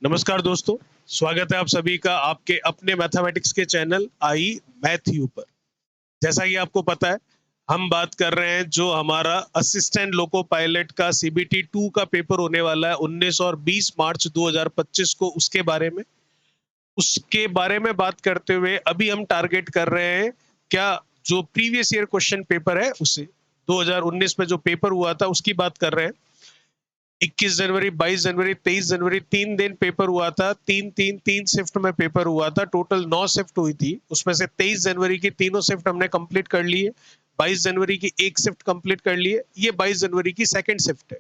नमस्कार दोस्तों, स्वागत है आप सभी का आपके अपने मैथमेटिक्स के चैनल आई मैथ यू पर। जैसा कि आपको पता है, हम बात कर रहे हैं जो हमारा असिस्टेंट लोको पायलट का सीबीटी 2 का पेपर होने वाला है 19 और 20 मार्च 2025 को, उसके बारे में बात करते हुए अभी हम टारगेट कर रहे हैं क्या जो प्रीवियस ईयर क्वेश्चन पेपर है उसे 2019 में जो पेपर हुआ था उसकी बात कर रहे हैं। 21 जनवरी, 22 जनवरी, 23 जनवरी 3 दिन पेपर हुआ था। तीन शिफ्ट में पेपर हुआ था। टोटल 9 शिफ्ट हुई थी। उसमें से 23 जनवरी की तीनों शिफ्ट हमने कंप्लीट कर ली है। 22 जनवरी की एक शिफ्ट कंप्लीट कर ली है। ये 22 जनवरी की सेकंड शिफ्ट है।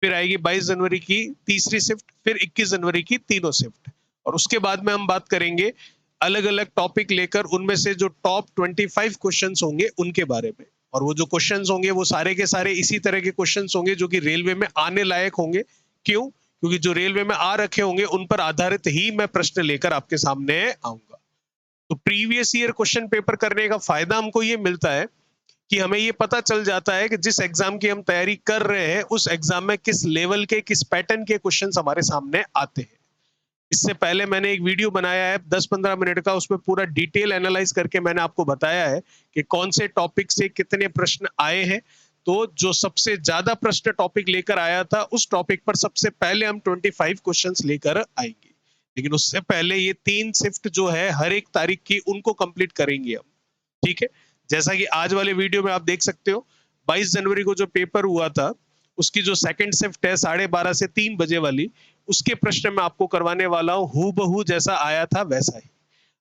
फिर आएगी 22 जनवरी की तीसरी शिफ्ट, फिर 21 जनवरी की तीनों शिफ्ट। और उसके बाद में हम बात करेंगे अलग अलग टॉपिक लेकर उनमें से जो टॉप 25 क्वेश्चंस होंगे उनके बारे में। और वो जो क्वेश्चंस होंगे वो सारे के सारे इसी तरह के क्वेश्चंस होंगे जो कि रेलवे में आने लायक होंगे। क्यों? क्योंकि जो रेलवे में आ रखे होंगे उन पर आधारित ही मैं प्रश्न लेकर आपके सामने आऊंगा। तो प्रीवियस ईयर क्वेश्चन पेपर करने का फायदा हमको ये मिलता है कि हमें ये पता चल जाता है कि जिस एग्जाम की हम तैयारी कर रहे हैं उस एग्जाम में किस लेवल के, किस पैटर्न के क्वेश्चंस हमारे सामने आते हैं। इससे पहले मैंने एक वीडियो बनाया है 10-15 मिनट का, उसमें पूरा डिटेल एनालाइज करके मैंने आपको बताया है कि कौन से टॉपिक से कितने प्रश्न आए हैं। तो जो सबसे ज्यादा प्रश्न टॉपिक लेकर आया था उस टॉपिक पर सबसे पहले हम 25 क्वेश्चंस लेकर आएंगे। लेकिन उससे पहले ये 3 शिफ्ट जो है हर एक तारीख की उनको कंप्लीट करेंगे हम। ठीक है, जैसा कि आज वाले वीडियो में आप देख सकते हो 22 जनवरी को जो पेपर हुआ था उसकी जो सेकंड शिफ्ट है 12:30 से 3 बजे वाली, उसके प्रश्न मैं आपको करवाने वाला हूं हूबहू जैसा आया था वैसा ही।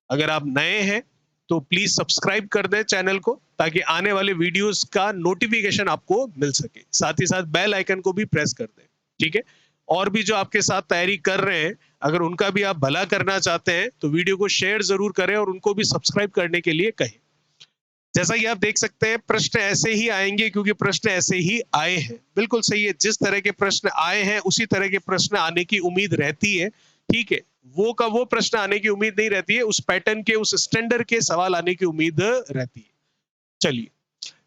अगर आप नए हैं तो प्लीज सब्सक्राइब कर दें चैनल को ताकि आने वाले वीडियोस का नोटिफिकेशन आपको मिल सके। साथ ही साथ बेल आइकन को भी प्रेस कर दें। ठीक है, और भी जो आपके साथ तैयारी कर रहे हैं अगर उनका भी आप भला करना चाहते हैं तो वीडियो को शेयर जरूर करें और उनको भी सब्सक्राइब करने के लिए कहें। जैसा कि आप देख सकते हैं प्रश्न ऐसे ही आएंगे क्योंकि प्रश्न ऐसे ही आए हैं। बिल्कुल सही है, जिस तरह के प्रश्न आए हैं उसी तरह के प्रश्न आने की उम्मीद रहती है। ठीक है, वो का वो प्रश्न आने की उम्मीद नहीं रहती है, उस पैटर्न के, उस स्टैंडर्ड के सवाल आने की उम्मीद रहती है। चलिए,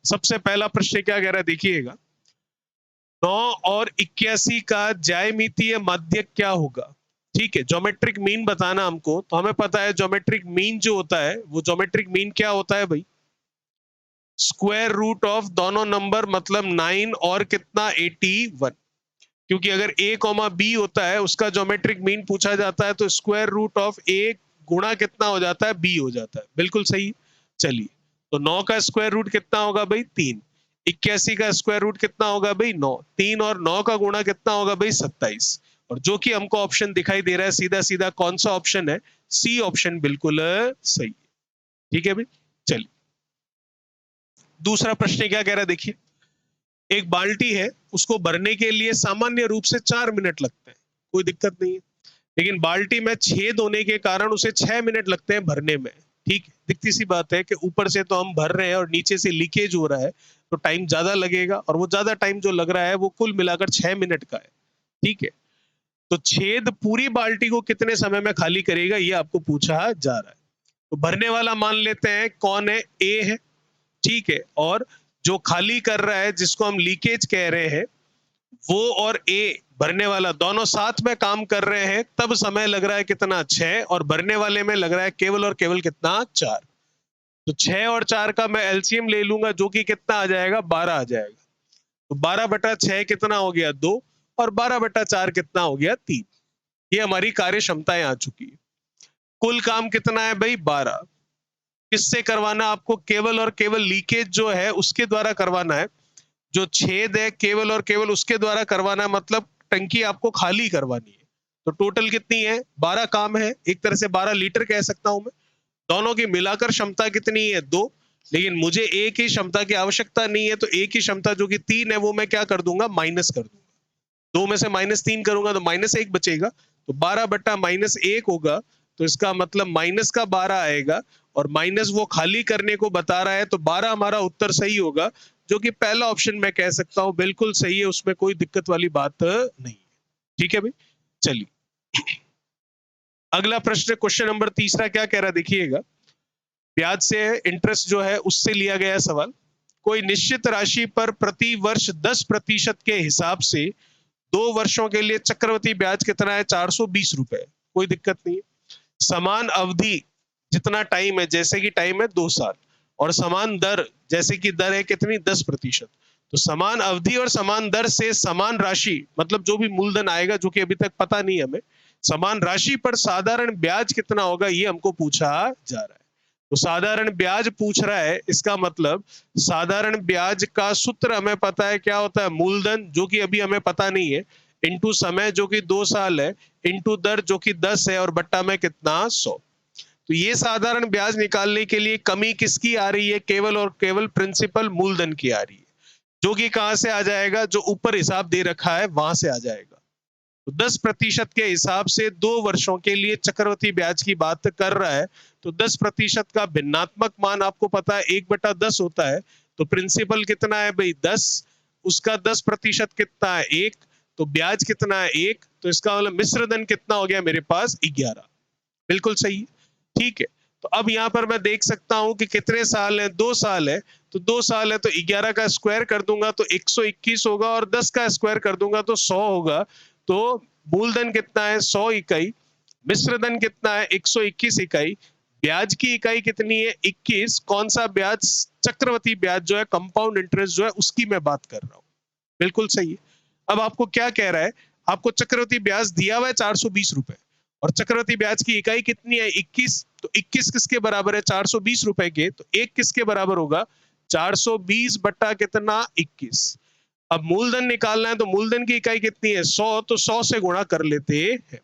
सबसे पहला प्रश्न क्या कह रहा है देखिएगा। 9 और 81 का ज्यामितीय माध्यक क्या होगा? ठीक है, ज्योमेट्रिक मीन बताना हमको, तो हमें पता है ज्योमेट्रिक मीन जो होता है वो ज्योमेट्रिक मीन क्या होता है भाई? स्क्वायर रूट ऑफ दोनों नंबर, मतलब 9 और कितना 81। क्योंकि अगर a कॉमा बी होता है उसका ज्योमेट्रिक मीन पूछा जाता है तो स्क्वायर रूट ऑफ a गुणा कितना हो जाता है? b हो जाता है। बिल्कुल सही। चलिए, तो 9 का स्क्वायर रूट कितना होगा भाई? 3। 81 का स्क्वायर रूट कितना होगा भाई? 9। 3 और 9 का गुणा कितना होगा भाई? 27। और जो कि हमको ऑप्शन दिखाई दे रहा है सीधा सीधा कौन सा ऑप्शन है? सी ऑप्शन बिल्कुल सही है। ठीक है भाई, चलिए दूसरा प्रश्न क्या कह रहा है देखिए। एक बाल्टी है, उसको भरने के लिए सामान्य रूप से 4 मिनट लगते हैं, कोई दिक्कत नहीं है। लेकिन बाल्टी में छेद होने के कारण उसे 6 मिनट लगते हैं भरने में। ठीक है, दिखती सी बात है कि ऊपर से तो हम भर रहे हैं और नीचे से लीकेज हो रहा है तो टाइम ज्यादा लगेगा, और वो ज्यादा टाइम जो लग रहा है वो कुल मिलाकर 6 मिनट का है। ठीक है, तो छेद पूरी बाल्टी को कितने समय में खाली करेगा ये आपको पूछा जा रहा है। तो भरने वाला मान लेते हैं कौन है? ए है। ठीक है, और जो खाली कर रहा है जिसको हम लीकेज कह रहे हैं वो और ए भरने वाला दोनों साथ में काम कर रहे हैं, तब समय लग रहा है कितना? 6। और भरने वाले में लग रहा है केवल और केवल कितना? 4। तो 6 और 4 का मैं एलसीएम ले लूंगा जो कि कितना आ जाएगा? 12 आ जाएगा। तो 12/6 कितना हो गया? 2। और 12/4 कितना हो गया? 3। ये हमारी कार्य क्षमताएं आ चुकी है। कुल काम कितना है भाई? 12। किससे करवाना आपको? केवल और केवल लीकेज जो है उसके द्वारा करवाना है। जो छेद है केवल और केवल उसके द्वारा करवाना, मतलब टंकी आपको खाली करवानी है। तो टोटल कितनी है? 12 काम है, एक तरह से 12 लीटर कह सकता हूं मैं। दोनों की मिलाकर क्षमता कितनी है? 2। लेकिन मुझे एक ही क्षमता की आवश्यकता नहीं है, तो एक ही क्षमता जो कि 3 है वो मैं क्या कर दूंगा? माइनस कर दूंगा। 2 में से -3 करूंगा तो -1 बचेगा। तो 12/-1 होगा। तो इसका मतलब माइनस का 12 आएगा, और माइनस वो खाली करने को बता रहा है, तो 12 हमारा उत्तर सही होगा, जो कि पहला ऑप्शन मैं कह सकता हूं बिल्कुल सही है, उसमें कोई दिक्कत वाली बात नहीं है। ठीक है भाई, चलिए अगला प्रश्न, क्वेश्चन नंबर तीसरा क्या कह रहा है देखिएगा। ब्याज से इंटरेस्ट जो है उससे लिया गया सवाल। कोई निश्चित राशि पर प्रति वर्ष 10% के हिसाब से 2 वर्षों के लिए चक्रवृद्धि ब्याज कितना है? 420 रुपए, कोई दिक्कत नहीं है। समान अवधि जितना टाइम है, जैसे कि टाइम है 2 साल, और समान दर, जैसे कि दर है कितनी? 10%। तो समान अवधि और समान दर से समान राशि, मतलब जो भी मूलधन आएगा, जो कि अभी तक पता नहीं हमें, समान राशि पर साधारण ब्याज कितना होगा, ये हमको पूछा जा रहा है। तो साधारण ब्याज पूछ रहा है, इसका मतलब साधारण ब्याज का सूत्र हमें पता है, क्या होता है? मूलधन, जो कि अभी हमें पता नहीं है, इंटू समय, जो कि 2 साल है, इंटू दर, जो कि 10 है, और बट्टा में कितना? 100। तो ये साधारण ब्याज निकालने के लिए कमी किसकी आ रही है? केवल और केवल प्रिंसिपल मूलधन की आ रही है, जो कि कहां से आ जाएगा? जो ऊपर हिसाब दे रखा है वहां से आ जाएगा। तो 10% के हिसाब से 2 वर्षों के लिए चक्रवृद्धि ब्याज की बात कर रहा है। तो 10% का भिन्नात्मक मान आपको पता है 1/10 होता है। तो प्रिंसिपल कितना है भाई? 10, उसका 10% कितना है? 1। तो ब्याज कितना है? 1। तो इसका मतलब मिश्र धन कितना हो गया मेरे पास? 11। बिल्कुल सही है, ठीक है। तो अब यहाँ पर मैं देख सकता हूं कि कितने साल है? 2 साल है। तो 2 साल है, तो 11 का स्क्वायर कर दूंगा तो 121 होगा, और 10 का स्क्वायर कर दूंगा तो 100 होगा। तो मूलधन कितना है? 100 इकाई। मिश्र धन कितना है? 121 इकाई। ब्याज की इकाई कितनी है? 21। कौन सा ब्याज? चक्रवृद्धि ब्याज जो है, कंपाउंड इंटरेस्ट जो है, उसकी मैं बात कर रहा हूं। बिल्कुल सही है। अब आपको क्या कह रहा है? आपको चक्रवृद्धि ब्याज दिया हुआ है 420 रुपए, और चक्रवृद्धि ब्याज की इकाई कितनी है? 21। तो 21 किसके बराबर है? 420 रुपए के। तो एक किसके बराबर होगा? 420 बट्टा कितना? 21। अब मूलधन निकालना है, तो मूलधन की इकाई कितनी है? 100। तो 100 से गुणा कर लेते हैं।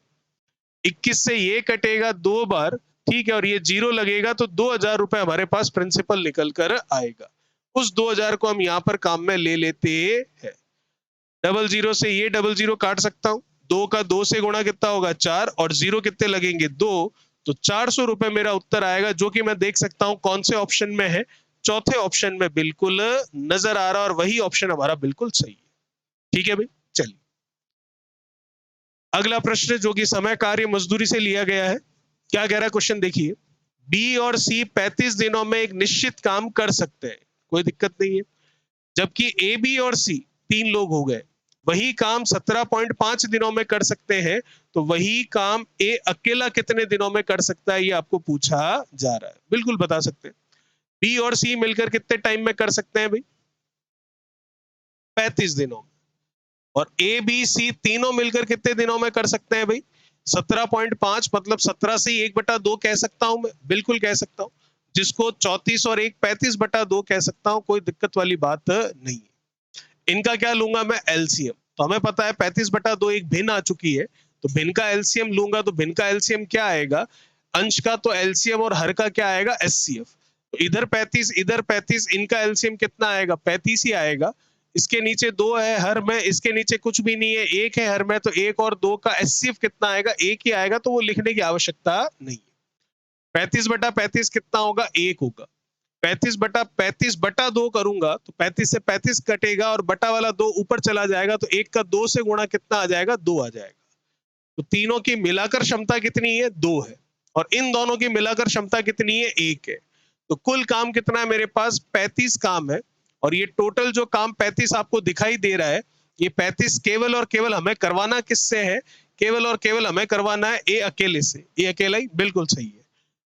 21 से ये कटेगा 2 बार, ठीक है, और ये 0 लगेगा, तो 2000 रुपए हमारे पास प्रिंसिपल निकल कर आएगा। उस 2000 को हम यहाँ पर काम में ले लेते हैं। 00 से ये 00 काट सकता हूं। 2 का 2 से गुणा कितना होगा? 4, और 0 कितने लगेंगे? 2। तो 400 रुपए मेरा उत्तर आएगा, जो कि मैं देख सकता हूं कौन से ऑप्शन में है? चौथे ऑप्शन में बिल्कुल नजर आ रहा है, और वही ऑप्शन हमारा बिल्कुल सही है। ठीक है भाई, चलिए अगला प्रश्न, जो कि समय कार्य मजदूरी से लिया गया है। क्या कह रहा है क्वेश्चन? देखिए, बी और सी 35 दिनों में एक निश्चित काम कर सकते हैं, कोई दिक्कत नहीं है। जबकि ए, बी और सी 3 लोग हो गए, वही काम 17.5 दिनों में कर सकते हैं। तो वही काम ए अकेला कितने दिनों में कर सकता है, ये आपको पूछा जा रहा है। बिल्कुल बता सकते हैं। बी और सी मिलकर कितने टाइम में कर सकते हैं भाई? 35 दिनों में। और ए, बी, सी तीनों मिलकर कितने दिनों में कर सकते हैं भाई? 17.5, मतलब 17 से 1/2 कह सकता हूं मैं, बिल्कुल कह सकता हूं। जिसको 34 और 1 35/2 कह सकता हूं, कोई दिक्कत वाली बात नहीं है। इनका क्या लूंगा मैं? एलसीएम। तो हमें पता है 35/2 एक भिन्न आ चुकी है, तो भिन्न का एलसीएम लूंगा, तो भिन्न का एलसीएम क्या आएगा? अंश का तो एलसीएम, और हर का क्या आएगा? एचसीएफ। तो इधर 35, इधर 35, इनका एलसीएम कितना आएगा? 35 ही आएगा। इसके नीचे 2 है हर में, इसके नीचे कुछ भी नहीं है, 1 है हर में, तो 1 और 2 का एचसीएफ कितना आएगा? 1 ही आएगा, तो वो लिखने की आवश्यकता नहीं है। 35/35 कितना होगा? 1 होगा। 35/35/2 करूंगा, तो 35 से 35 कटेगा, और बटा वाला 2 ऊपर चला जाएगा, तो 1 का 2 से गुणा कितना आ जाएगा? 2 आ जाएगा। तो तीनों की मिलाकर क्षमता कितनी है? 2 है। और इन दोनों की मिलाकर क्षमता कितनी है? 1 है। तो कुल काम कितना है मेरे पास? 35 काम है। और ये टोटल जो काम 35 आपको दिखाई दे रहा है, ये 35 केवल और केवल हमें करवाना किससे है? केवल और केवल हमें करवाना है ए अकेले से। ए अकेला ही बिल्कुल सही है।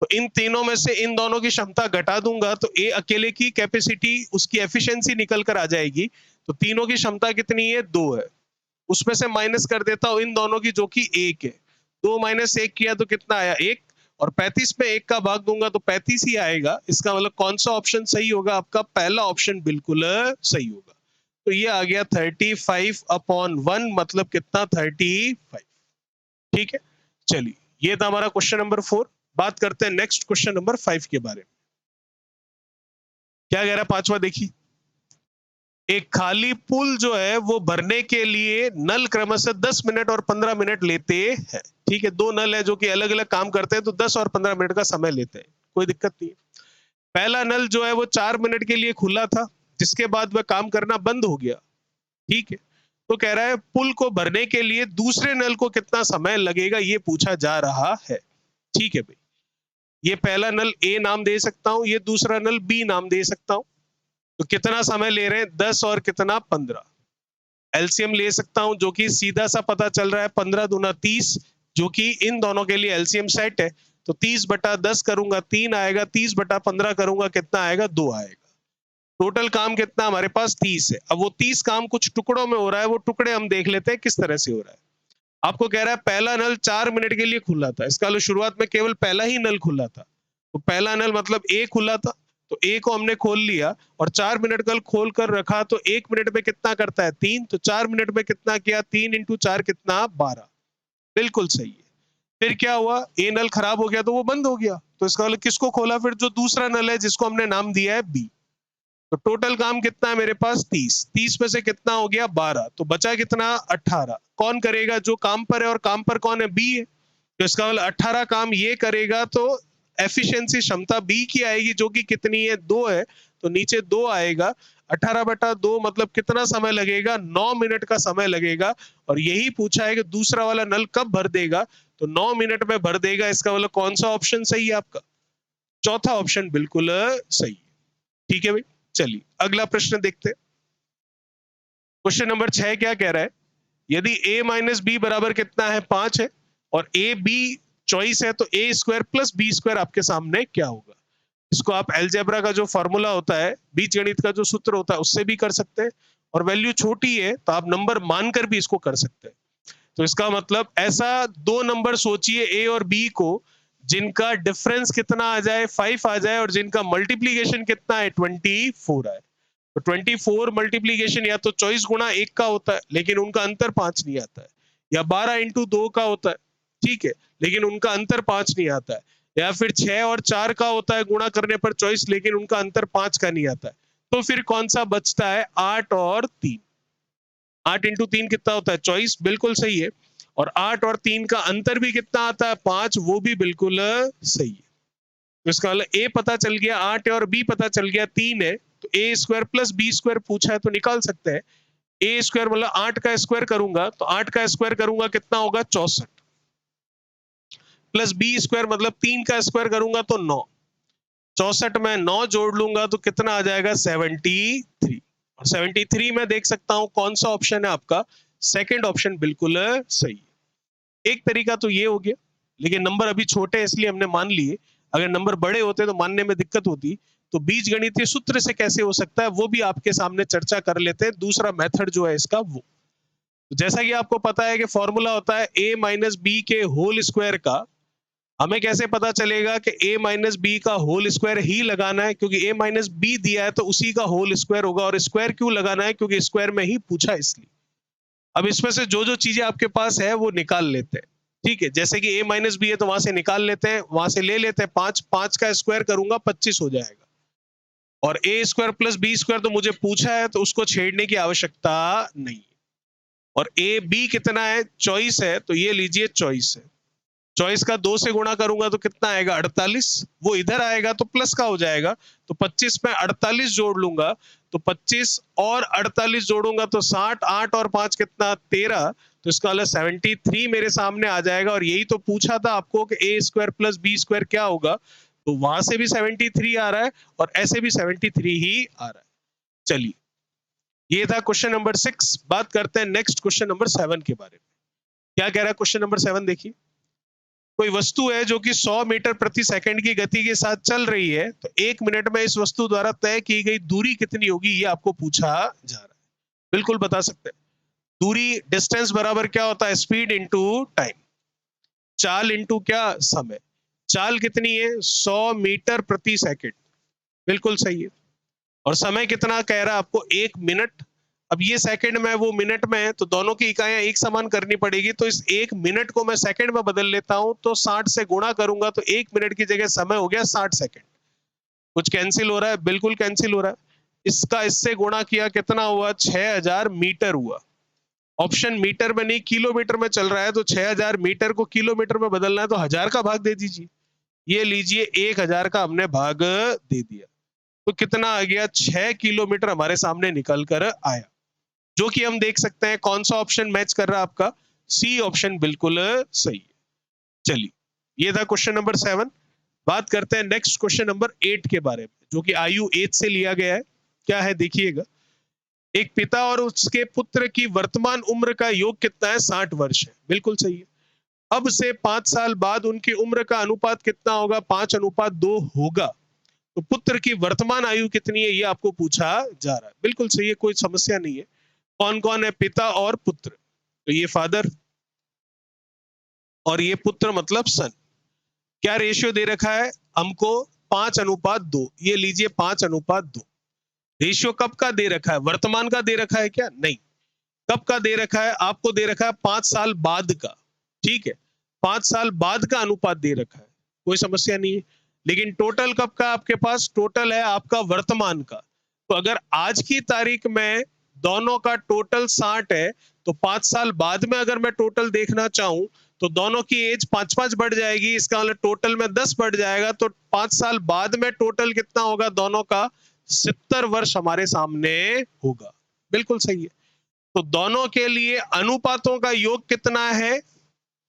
तो इन तीनों में से इन दोनों की क्षमता घटा दूंगा, तो ए अकेले की कैपेसिटी, उसकी एफिशिएंसी निकल कर आ जाएगी। तो तीनों की क्षमता कितनी है? 2 है। उसमें से माइनस कर देता हूं इन दोनों की, जो कि 1 है। 2 माइनस 1 किया तो कितना आया? 1। और 35 में 1 का भाग दूंगा तो 35 ही आएगा। इसका मतलब कौन सा ऑप्शन सही होगा? आपका पहला ऑप्शन बिल्कुल सही होगा। तो ये आ गया 35/1, मतलब कितना? 35। ठीक है, चलिए ये था हमारा क्वेश्चन नंबर 4। बात करते हैं नेक्स्ट क्वेश्चन नंबर 5 के बारे में। क्या कह रहा है पांचवा? देखिए, एक खाली पुल जो है वो भरने के लिए नल क्रमशः 10 मिनट और 15 मिनट लेते हैं। ठीक है, 2 नल है जो कि अलग अलग काम करते हैं, तो 10 और 15 मिनट का समय लेते हैं, कोई दिक्कत नहीं है। पहला नल जो है वो 4 मिनट के लिए खुला था, जिसके बाद वह काम करना बंद हो गया। ठीक है, तो कह रहा है पुल को भरने के लिए दूसरे नल को कितना समय लगेगा, ये पूछा जा रहा है। ठीक है भाई, ये पहला नल ए नाम दे सकता हूं, ये दूसरा नल बी नाम दे सकता हूं। तो कितना समय ले रहे हैं? 10 और कितना? 15। एलसीएम ले सकता हूं, जो कि सीधा सा पता चल रहा है 15 दूना 30, जो कि इन दोनों के लिए एलसीएम सेट है। तो 30/10 करूंगा 3 आएगा, 30/15 करूंगा कितना आएगा 2 आएगा। टोटल काम कितना हमारे पास 30 है। अब वो 30 काम कुछ टुकड़ों में हो रहा है, वो टुकड़े हम देख लेते हैं किस तरह से हो रहा है। आपको कह रहा है पहला नल 4 मिनट के लिए खुला था, इसका मतलब शुरुआत में केवल पहला ही नल खुला था, तो पहला नल मतलब ए खुला था, तो ए को हमने खोल लिया और 4 मिनट कल खोल कर रखा, तो 1 मिनट में कितना करता है 3, तो 4 मिनट में कितना किया 3 इंटू 4 कितना 12, बिल्कुल सही है। फिर क्या हुआ, ए नल खराब हो गया तो वो बंद हो गया, तो इसका मतलब किसको खोला फिर, जो दूसरा नल है जिसको हमने नाम दिया है बी। तो टोटल काम कितना है मेरे पास 30, 30 में से कितना हो गया 12, तो बचा कितना 18। कौन करेगा, जो काम पर है, और काम पर कौन है बी है, तो इसका मतलब 18 काम ये करेगा, तो एफिशिएंसी क्षमता बी की आएगी, जो कि कितनी है 2 है, तो नीचे 2 आएगा। 18/2 मतलब कितना समय लगेगा 9 मिनट का समय लगेगा। और यही पूछा है कि दूसरा वाला नल कब भर देगा, तो 9 मिनट में भर देगा। इसका मतलब कौन सा ऑप्शन सही है आपका, चौथा ऑप्शन बिल्कुल सही है। ठीक है भाई, चलिए अगला प्रश्न देखते हैं। क्वेश्चन नंबर 6 क्या कह रहा है, यदि a माइनस बी बराबर कितना है 5 है और ए बी चॉइस है, तो ए स्क्वायर प्लस बी स्क्वायर आपके सामने क्या होगा। इसको आप अलजेब्रा का जो फॉर्मूला होता है, बीजगणित का जो सूत्र होता है, उससे भी कर सकते हैं, और वैल्यू छोटी है तो आप नंबर मानकर भी इसको कर सकते हैं। तो इसका मतलब ऐसा दो नंबर सोचिए a और b को, जिनका डिफरेंस कितना आ जाए 5 आ जाए, और जिनका मल्टीप्लीकेशन कितना है 24 आए। तो 24 मल्टीप्लीकेशन या तो 24 गुणा 1 का होता है, लेकिन उनका अंतर 5 नहीं आता है, या 12 इंटू 2 का होता है, ठीक है, लेकिन उनका अंतर 5 नहीं आता है, या फिर 6 और 4 का होता है गुणा करने पर 24, लेकिन उनका अंतर 5 का नहीं आता है। तो फिर कौन सा बचता है 8 और 3। 8 इंटू 3 कितना होता है 24, बिल्कुल सही है। और 8 और 3 का अंतर भी कितना आता है 5, वो भी बिल्कुल सही है। तो इसका मतलब ए पता चल गया 8 है और बी पता चल गया 3 है, तो ए स्क्वायर प्लस बी स्क्वायर पूछा है तो निकाल सकते हैं। ए स्क्वायर मतलब 8 का स्क्वायर करूंगा, तो 8 का स्क्वायर करूंगा कितना होगा 64, प्लस बी स्क्वायर मतलब 3 का स्क्वायर करूंगा तो 9, 64 में 9 जोड़ लूंगा तो कितना आ जाएगा 73। और 73 में देख सकता हूं कौन सा ऑप्शन है आपका, सेकंड ऑप्शन बिल्कुल सही है। एक तरीका तो ये हो गया, लेकिन नंबर अभी छोटे हैं इसलिए हमने मान लिए, अगर नंबर बड़े होते तो मानने में दिक्कत होती। तो बीज गणितीय सूत्र से कैसे हो सकता है वो भी आपके सामने चर्चा कर लेते हैं, दूसरा मेथड जो है इसका वो। तो जैसा कि आपको पता है कि फॉर्मूला होता है a माइनस बी के होल स्क्वायर का। हमें कैसे पता चलेगा कि a माइनस बी का होल स्क्वायर ही लगाना है, क्योंकि a माइनस बी दिया है तो उसी का होल स्क्वायर होगा। और स्क्वायर क्यों लगाना है, क्योंकि स्क्वायर में ही पूछा इसलिए। अब इसमें से जो जो चीजें आपके पास है वो निकाल लेते हैं, ठीक है। जैसे कि a माइनस बी है तो वहां से निकाल लेते हैं, वहां से ले लेते हैं 5, 5 का स्क्वायर करूंगा 25 हो जाएगा। और a square plus B square तो मुझे पूछा है तो उसको छेड़ने की आवश्यकता नहीं। और a b कितना है 24 है, तो ये लीजिए 24 है, 24 का 2 से गुणा करूंगा तो कितना आएगा 48, वो इधर आएगा तो प्लस का हो जाएगा, तो 25 में 48 जोड़ लूंगा, तो 25 और 48 जोड़ूंगा तो 60, 8 और 5 कितना 13, तो इसका मतलब 73 मेरे सामने आ जाएगा। और यही तो पूछा था आपको कि ए स्क्वायर प्लस बी स्क्वायर क्या होगा, तो वहां से भी 73 आ रहा है और ऐसे भी 73 ही आ रहा है। चलिए, ये था क्वेश्चन नंबर 6। बात करते हैं नेक्स्ट क्वेश्चन नंबर 7 के बारे में। क्या कह रहा है क्वेश्चन नंबर 7, देखिए। कोई वस्तु है जो कि 100 मीटर प्रति सेकंड की गति के साथ चल रही है, तो 1 मिनट में इस वस्तु द्वारा तय की गई दूरी कितनी होगी, ये आपको पूछा जा रहा है। बिल्कुल बता सकते हैं। दूरी डिस्टेंस बराबर क्या होता है, स्पीड इंटू टाइम, चाल इंटू क्या समय। चाल कितनी है 100 मीटर प्रति सेकंड, बिल्कुल सही है। और समय कितना कह रहा है आपको 1 मिनट। अब ये सेकंड में वो मिनट में है, तो दोनों की इकाइयां एक समान करनी पड़ेगी। तो इस 1 मिनट को मैं सेकंड में बदल लेता हूं, तो 60 से गुणा करूंगा तो 1 मिनट की जगह समय हो गया 60 सेकंड। कुछ कैंसिल हो रहा है, बिल्कुल कैंसिल हो रहा है। इसका इससे गुणा किया कितना हुआ 6000 मीटर हुआ। ऑप्शन मीटर में नहीं किलोमीटर में चल रहा है, तो 6000 मीटर को किलोमीटर में बदलना है तो 1000 का भाग दे दीजिए। ये लीजिए 1000 का हमने भाग दे दिया, तो कितना आ गया 6 किलोमीटर हमारे सामने निकल कर आया, जो कि हम देख सकते हैं कौन सा ऑप्शन मैच कर रहा है आपका, सी ऑप्शन बिल्कुल सही है। चलिए, ये था क्वेश्चन नंबर 7। बात करते हैं नेक्स्ट क्वेश्चन नंबर 8 के बारे में, जो कि आयु 8 से लिया गया है। क्या है देखिएगा, एक पिता और उसके पुत्र की वर्तमान उम्र का योग कितना है? 60 वर्ष है। बिल्कुल सही है। अब से 5 साल बाद उनकी उम्र का अनुपात कितना होगा? 5:2 होगा। तो पुत्र की वर्तमान आयु कितनी है, ये आपको पूछा जा रहा है। बिल्कुल सही है, कोई समस्या नहीं है। कौन कौन है? पिता और पुत्र। तो ये फादर और ये पुत्र मतलब सन। क्या रेशियो दे रखा है हमको? 5:2। ये लीजिए 5:2। रेशियो कब का दे रखा है? वर्तमान का दे रखा है क्या? नहीं। कब का दे रखा है? आपको दे रखा है 5 साल बाद का। ठीक है, 5 साल बाद का अनुपात दे रखा है, कोई समस्या नहीं है। लेकिन टोटल कब का आपके पास? टोटल है आपका वर्तमान का। तो अगर आज की तारीख में दोनों का टोटल 60 है, तो 5 साल बाद में अगर मैं टोटल देखना चाहूं तो दोनों की एज 5-5 बढ़ जाएगी। इसका मतलब टोटल में 10 बढ़ जाएगा। तो 5 साल बाद में टोटल कितना होगा दोनों का? 70 वर्ष हमारे सामने होगा। बिल्कुल सही है। तो दोनों के लिए अनुपातों का योग कितना है?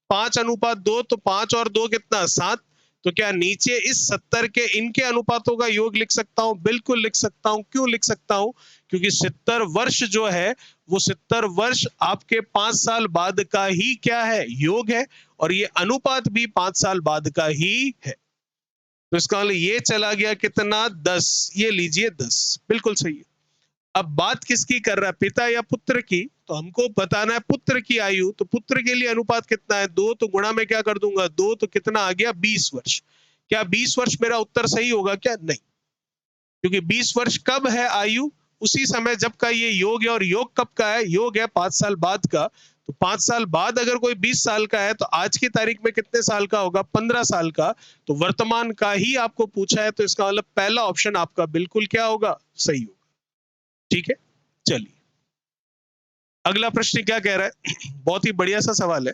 5:2। तो 5 और 2 कितना? 7। तो क्या नीचे इस 70 के इनके अनुपातों का योग लिख सकता हूं? बिल्कुल लिख सकता हूं। क्यों लिख सकता हूं? क्योंकि 70 वर्ष जो है वो 70 वर्ष आपके 5 साल बाद का ही क्या है? योग है। और ये अनुपात भी 5 साल बाद का ही है। तो इसका मतलब ये चला गया कितना? 10। ये लीजिए 10। बिल्कुल सही है। अब बात किसकी कर रहा है? पिता या पुत्र की? तो हमको बताना है पुत्र की आयु। तो पुत्र के लिए अनुपात कितना है? 2। तो गुणा में क्या कर दूंगा? 2। तो कितना आ गया? 20 वर्ष। क्या 20 वर्ष मेरा उत्तर सही होगा क्या? नहीं, क्योंकि 20 वर्ष कब है आयु? उसी समय जब का ये योग है। और योग कब का है? योग है 5 साल बाद का। तो 5 साल बाद अगर कोई 20 साल का है तो आज की तारीख में कितने साल का होगा? 15 साल का। तो वर्तमान का ही आपको पूछा है, तो इसका मतलब पहला ऑप्शन आपका बिल्कुल क्या होगा? सही होगा। ठीक है, चलिए अगला प्रश्न क्या कह रहा है? बहुत ही बढ़िया सा सवाल है,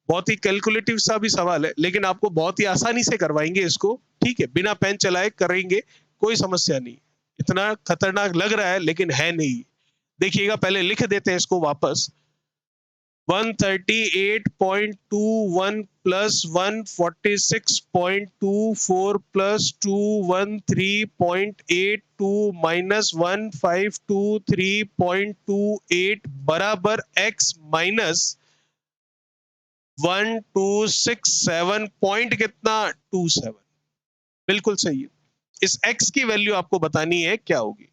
बहुत ही कैलकुलेटिव सा भी सवाल है, लेकिन आपको बहुत ही आसानी से करवाएंगे इसको। ठीक है, बिना पेन चलाए करेंगे, कोई समस्या नहीं। इतना खतरनाक लग रहा है लेकिन है नहीं। देखिएगा, पहले लिख देते हैं इसको वापस। 138.21 प्लस 146.24 प्लस 213.82 माइनस 1523.28 बराबर x माइनस 1267 पॉइंट कितना? 27। बिल्कुल सही है। इस x की वैल्यू आपको बतानी है क्या होगी।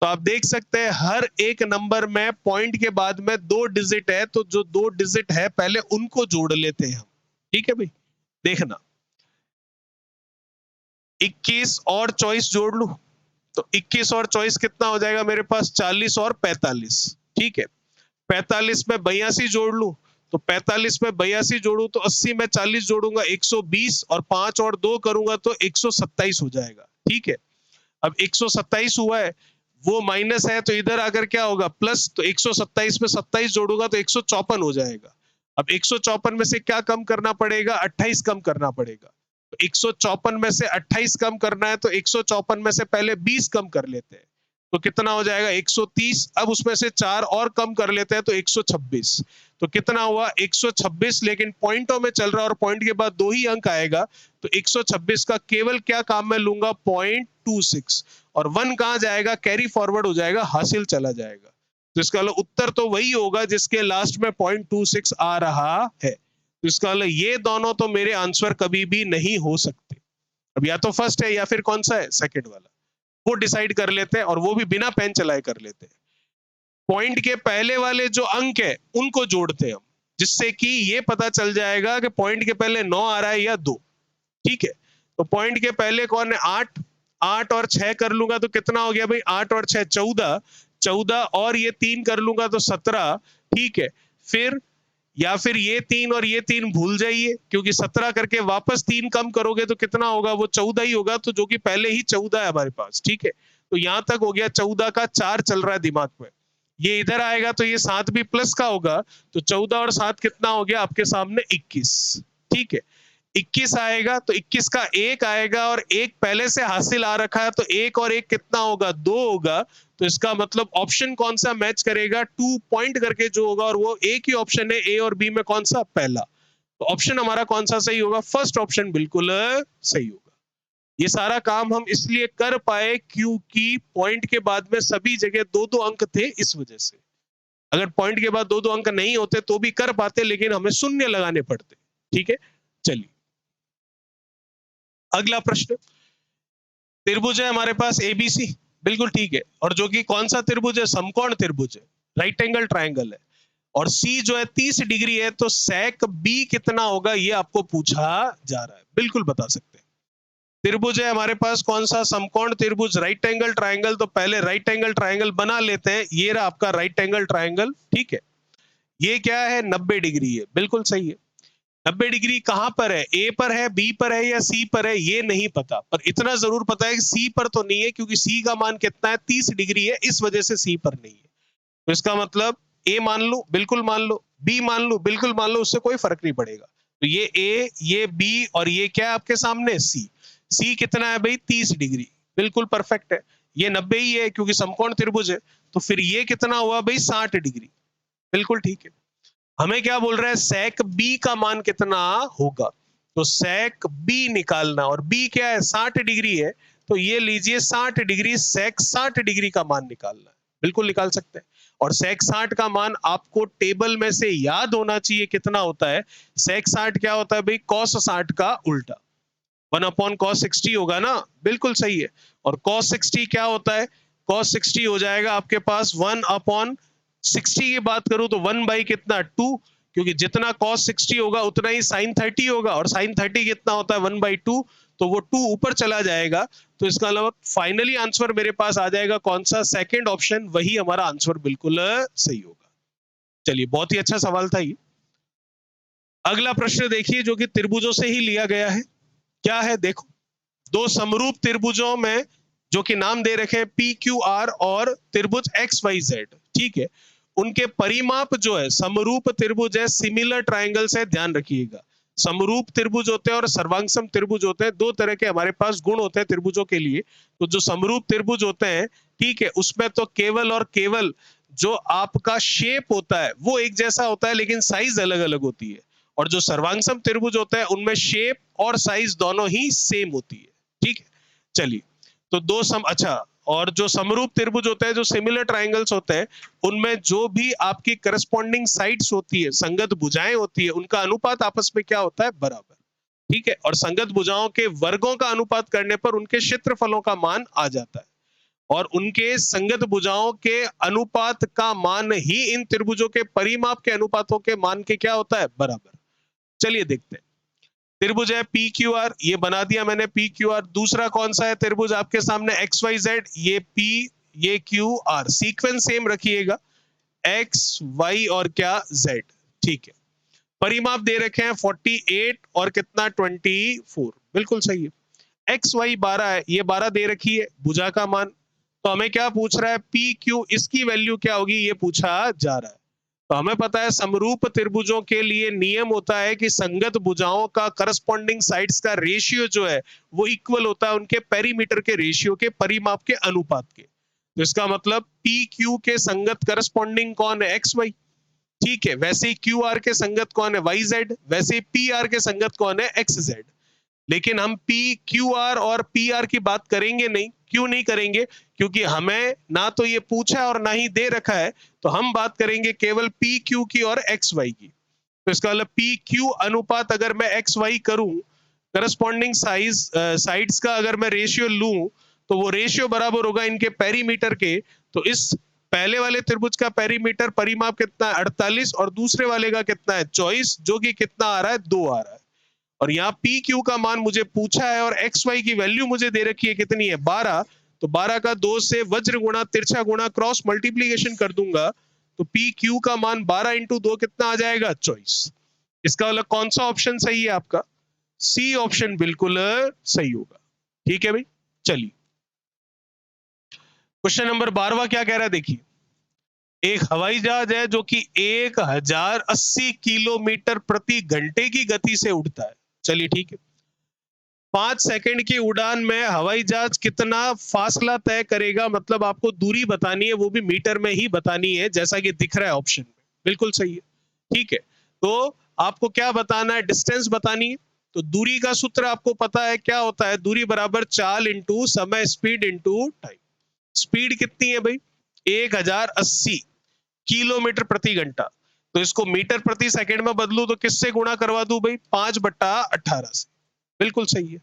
तो आप देख सकते हैं हर एक नंबर में पॉइंट के बाद में 2 डिजिट है, तो जो 2 डिजिट है पहले उनको जोड़ लेते हैं हम। ठीक है भाई, देखना 21 और 24 जोड़ लू तो 21 और 24 कितना हो जाएगा मेरे पास? 40 और 45। ठीक है, 45 में 82 जोड़ लू तो 45 में 82 जोड़ू तो 80 में 40 जोड़ूंगा 120 और 5 और 2 करूंगा तो 127 हो जाएगा। ठीक है, अब 127 हुआ है, वो माइनस है तो इधर आकर क्या होगा? प्लस। तो 127 में 27 जोड़ूंगा तो 154 हो जाएगा। अब 154 में से क्या कम करना पड़ेगा? 28 कम करना पड़ेगा। तो 154 में से 28 कम करना है तो 154 में से पहले 20 कम कर लेते हैं तो कितना हो जाएगा? 130। अब उसमें से 4 और कम कर लेते हैं तो 126। तो कितना हुआ? 126। लेकिन पॉइंटों में चल रहा है और पॉइंट के बाद 2 ही अंक आएगा, तो 126 का केवल क्या काम में लूंगा? 0.26। और 1 कहां जाएगा? कैरी फॉरवर्ड हो जाएगा, हासिल चला जाएगा। तो इसका मतलब उत्तर तो वही होगा जिसके लास्ट में 0.26 आ रहा है। तो इसका मतलब ये दोनों तो मेरे आंसर कभी भी नहीं हो सकते। अब या तो फर्स्ट है या फिर कौन सा है? सेकंड वाला। वो डिसाइड कर लेते हैं और वो भी बिना पेन चलाए कर लेते हैं। पॉइंट के पहले वाले जो अंक है उनको जोड़ते हैं हम, जिससे कि ये पता चल जाएगा कि पॉइंट के पहले 9 आ रहा है या 2। ठीक है, तो पॉइंट के पहले कौन है? 8। 8 और 6 कर लूंगा तो कितना हो गया भाई? 8 और 6 14। 14 और ये 3 कर लूंगा तो 17। ठीक है, फिर या फिर ये 3 और ये 3 भूल जाइए, क्योंकि 17 करके वापस 3 कम करोगे तो कितना होगा? वो 14 ही होगा, तो जो कि पहले ही 14 है हमारे पास। ठीक है, तो यहां तक हो गया। 14 का 4 चल रहा है दिमाग में, ये इधर आएगा तो ये 7 भी प्लस का होगा। तो 14 और 7 कितना हो गया आपके सामने? 21। ठीक है, 21 आएगा तो 21 का 1 आएगा और 1 पहले से हासिल आ रखा है, तो 1 और 1 कितना होगा? 2 होगा। तो इसका मतलब ऑप्शन कौन सा मैच करेगा? 2 पॉइंट करके जो होगा, और वो एक ही ऑप्शन है ए और बी में, कौन सा? पहला। तो ऑप्शन हमारा कौन सा सही होगा? फर्स्ट ऑप्शन बिल्कुल सही होगा। ये सारा काम हम इसलिए कर पाए क्योंकि पॉइंट के बाद में सभी जगह दो दो अंक थे, इस वजह से। अगर पॉइंट के बाद दो दो अंक नहीं होते तो भी कर पाते, लेकिन हमें शून्य लगाने पड़ते। ठीक है, चलिए अगला प्रश्न। त्रिभुज है हमारे पास एबीसी, बिल्कुल ठीक है, और जो कि कौन सा त्रिभुज है? समकोण त्रिभुज है, राइट एंगल ट्राइंगल है। और सी जो है 30 डिग्री है, तो सेक बी कितना होगा ये आपको पूछा जा रहा है। बिल्कुल बता सकते हैं। त्रिभुज है हमारे पास कौन सा? समकोण त्रिभुज, राइट एंगल ट्राइंगल। तो पहले राइट एंगल ट्राइंगल बना लेते हैं। ये रहा आपका राइट एंगल ट्राइंगल, ठीक है। ये क्या है? 90 डिग्री है, बिल्कुल सही है। 90 डिग्री कहां पर है? ए पर है, बी पर है या सी पर है? ये नहीं पता, पर इतना जरूर पता है कि सी पर तो नहीं है, क्योंकि सी का मान कितना है? 30 डिग्री है, इस वजह से सी पर नहीं है। तो इसका मतलब ए मान लो, बिल्कुल मान लो, बी मान लो, बिल्कुल मान लो, उससे कोई फर्क नहीं पड़ेगा। तो ये ए, ये बी, और ये क्या है आपके सामने? सी। सी कितना है भाई? 30 डिग्री, बिल्कुल परफेक्ट है। ये 90 ही है क्योंकि समकोण त्रिभुज है। तो फिर ये कितना हुआ भाई? 60 डिग्री, बिल्कुल ठीक है। हमें क्या बोल रहा है? सेक बी का मान कितना होगा? तो सेक बी निकालना, और बी क्या है? 60 डिग्री है। तो ये लीजिए 60 डिग्री, सेक 60 डिग्री का मान निकालना है, बिल्कुल निकाल सकते हैं। और सेक 60 का मान आपको टेबल में से याद होना चाहिए कितना होता है। सेक 60 क्या होता है भाई? कॉस 60 का उल्टा, 1/cos 60 होगा ना, बिल्कुल सही है। और cos 60 क्या होता है? cos 60 हो जाएगा आपके पास 1/60 की बात करूं तो 1 बाई कितना? 2, क्योंकि जितना cos 60 होगा उतना ही sin 30 होगा, और sin 30 कितना होता है? 1/2, तो वो 2 ऊपर चला जाएगा। तो इसका अलावा फाइनली आंसर मेरे पास आ जाएगा कौन सा? सेकेंड ऑप्शन, वही हमारा आंसर बिल्कुल सही होगा। चलिए, बहुत ही अच्छा सवाल था ये। अगला प्रश्न देखिए, जो कि त्रिभुजों से ही लिया गया है। क्या है देखो, दो समरूप त्रिभुजों में जो कि नाम दे रखे हैं पी क्यू आर और त्रिभुज एक्स वाई जेड, ठीक है, उनके परिमाप जो है, समरूप त्रिभुज है, सिमिलर ट्राइंगल्स है, ध्यान रखिएगा। समरूप त्रिभुज होते हैं और सर्वांगसम त्रिभुज होते हैं, दो तरह के हमारे पास गुण होते हैं त्रिभुजों के लिए। तो जो समरूप त्रिभुज होते हैं, ठीक है, उसमें तो केवल और केवल जो आपका शेप होता है वो एक जैसा होता है, लेकिन साइज अलग अलग होती है। और जो सर्वांगसम त्रिभुज होता है उनमें शेप और साइज दोनों ही सेम होती है, ठीक है। चलिए, तो अच्छा, और जो समरूप त्रिभुज होते हैं, जो सिमिलर ट्राइंगल्स होते हैं, उनमें जो भी आपकी करस्पॉन्डिंग साइड्स होती है, संगत भुजाएं होती है, उनका अनुपात आपस में क्या होता है? बराबर, ठीक है। और संगत भुजाओं के वर्गों का अनुपात करने पर उनके क्षेत्रफलों का मान आ जाता है, और उनके संगत भुजाओं के अनुपात का मान ही इन त्रिभुजों के परिमाप के अनुपातों के मान के क्या होता है? बराबर। चलिए देखते हैं। त्रिभुज है पी क्यू आर, ये बना दिया मैंने पी क्यू आर। दूसरा कौन सा है त्रिभुज आपके सामने? एक्स वाई जेड, ये पी, ये क्यू आर। सीक्वेंस सेम रखिएगा, एक्स वाई और क्या? जेड, ठीक है। परिमाप दे रखे हैं 48 और कितना? 24, बिल्कुल सही है। एक्स वाई 12 है, ये 12 दे रखी है भुजा का मान। तो हमें क्या पूछ रहा है? पी क्यू, इसकी वैल्यू क्या होगी ये पूछा जा रहा है। तो हमें पता है समरूप त्रिभुजों के लिए नियम होता है कि संगत भुजाओं का करस्पॉन्डिंग साइड्स का रेशियो जो है वो इक्वल होता है उनके पेरीमीटर के रेशियो के, परिमाप के अनुपात के। तो इसका मतलब पी क्यू के संगत करस्पॉन्डिंग कौन है? एक्स वाई, ठीक है। वैसे ही क्यू आर के संगत कौन है? Y Z. वैसे ही पी आर के संगत कौन है? X Z. लेकिन हम पी क्यू आर और पी आर की बात करेंगे नहीं। क्यों नहीं करेंगे? क्योंकि हमें ना तो ये पूछा है और ना ही दे रखा है। तो हम बात करेंगे केवल पी क्यू की और एक्स वाई की। तो इसका मतलब पी क्यू अनुपात अगर मैं एक्स वाई करूं, करस्पॉन्डिंग साइड्स का अगर मैं रेशियो लूं, तो वो रेशियो बराबर होगा इनके पेरीमीटर के। तो इस पहले वाले त्रिभुज का पेरीमीटर परिमाप कितना है? 48, और दूसरे वाले का कितना है? 24, जो कि कितना आ रहा है? 2 आ रहा है। और यहाँ पी क्यू का मान मुझे पूछा है और एक्स वाई की वैल्यू मुझे दे रखी है कितनी है? 12। तो 12 का 2 से वज्र गुणा तिरछा गुणा क्रॉस मल्टीप्लीकेशन कर दूंगा, तो पी क्यू का मान 12 इंटू 2 कितना आ जाएगा? 24। इसका मतलब कौन सा ऑप्शन सही है आपका? सी ऑप्शन बिल्कुल सही होगा, ठीक है भाई। चलिए, क्वेश्चन नंबर 12 क्या कह रहा है देखिए। एक हवाई जहाज है जो कि 1080 किलोमीटर प्रति घंटे की गति से उड़ता है। चलिए ठीक है। 5 सेकंड की उड़ान में हवाई जहाज कितना फासला तय करेगा? मतलब आपको दूरी बतानी है, वो भी मीटर में ही बतानी है, जैसा कि दिख रहा है ऑप्शन में। बिल्कुल सही है, ठीक है। तो आपको क्या बताना है? डिस्टेंस बतानी है। तो दूरी का सूत्र आपको पता है क्या होता है, दूरी बराबर चाल इंटू समय, स्पीड इंटू टाइम। स्पीड कितनी है भाई, 1080 किलोमीटर प्रति घंटा। तो इसको मीटर प्रति सेकंड में बदलू तो किससे गुणा करवा दूं भाई, 5/18 से। बिल्कुल सही है।